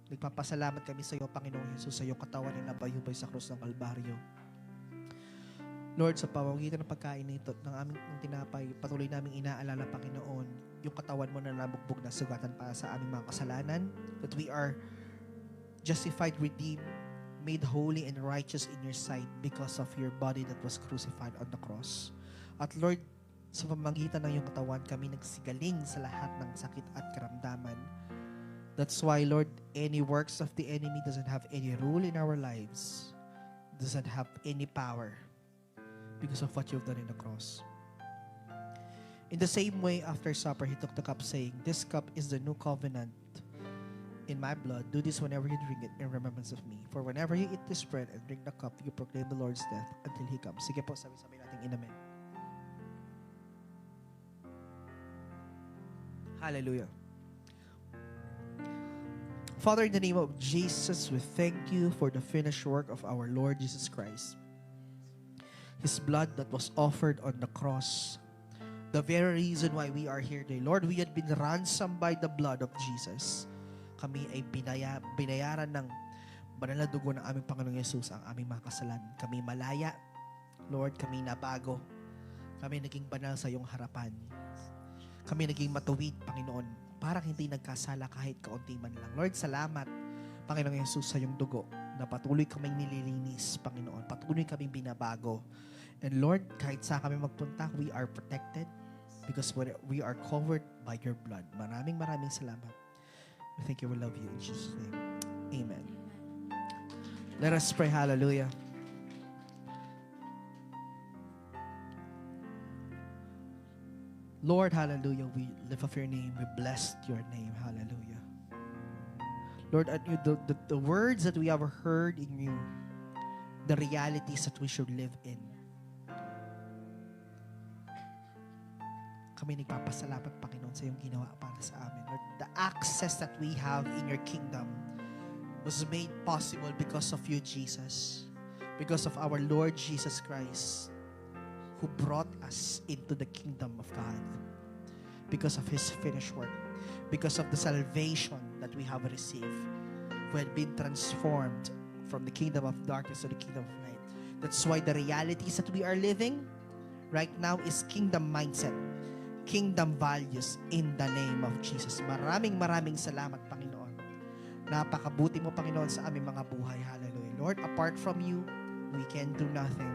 Nagpapasalamat kami sa iyo, Panginoong Jesus, sa iyong katawan na nabayubay sa krus ng Kalbaryo. Lord, sa pamamagitan ng pagkain nito, ng aming tinapay, patuloy naming inaalala, Panginoon, yung katawan mo na nabugbog na sugatan para sa aming mga kasalanan, that we are justified, redeemed, made holy and righteous in your sight because of your body that was crucified on the cross. At Lord, sa pamamagitan ng iyong katawan, kami nagsigaling sa lahat ng sakit at karamdaman. That's why, Lord, any works of the enemy doesn't have any rule in our lives, doesn't have any power because of what you've done in the cross. In the same way, after supper, he took the cup, saying, "This cup is the new covenant in my blood. Do this whenever you drink it in remembrance of me. For whenever you eat this bread and drink the cup, you proclaim the Lord's death until He comes." Sige po, sabi-sabi natin inamen. Hallelujah. Father, in the name of Jesus, we thank you for the finished work of our Lord Jesus Christ. His blood that was offered on the cross. The very reason why we are here today. Lord, we had been ransomed by the blood of Jesus. Kami ay binayaran ng banal na dugo ng aming Panginoong Yesus ang aming mga kasalanan. Kami malaya. Lord, kami nabago. Kami naging banal sa iyong harapan. Kami naging matuwid, Panginoon. Parang hindi nagkasala kahit kaunti man lang. Lord, salamat, Panginoong Yesus, sa iyong dugo na patuloy kaming nililinis, Panginoon. Patuloy kaming binabago. And Lord, kahit sa kami magpunta, we are protected because we are covered by your blood. Maraming salamat. We thank you, we love you. In Jesus' name, amen. Let us pray. Hallelujah. Lord, hallelujah, we lift up your name. We bless your name. Hallelujah. Lord, the words that we have heard in you, the realities that we should live in. Kami nagpapasalamat, Panginoon, sa iyong ginawa para sa amin. Lord, the access that we have in your kingdom was made possible because of you, Jesus. Because of our Lord Jesus Christ, who brought us into the kingdom of God. Because of His finished work. Because of the salvation that we have received. We had been transformed from the kingdom of darkness to the kingdom of light. That's why the realities that we are living right now is kingdom mindset. Kingdom values in the name of Jesus. Maraming salamat, Panginoon. Napakabuti mo, Panginoon, sa aming mga buhay. Hallelujah. Lord, apart from you, we can do nothing.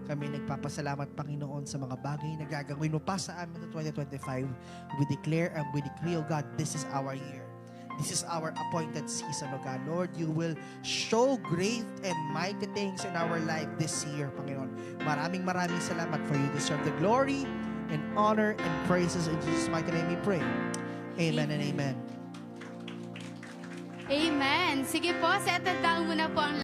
Kami nagpapasalamat, Panginoon, sa mga bagay na gagawin mo pa sa amin sa 2025. We declare and we decree, O God, this is our year. This is our appointed season, O God. Lord, you will show great and mighty things in our life this year, Panginoon. Maraming salamat, for you deserve the glory and honor and praises. In Jesus' mighty name we pray. Amen and amen. Amen. Sige po, settle down muna po ang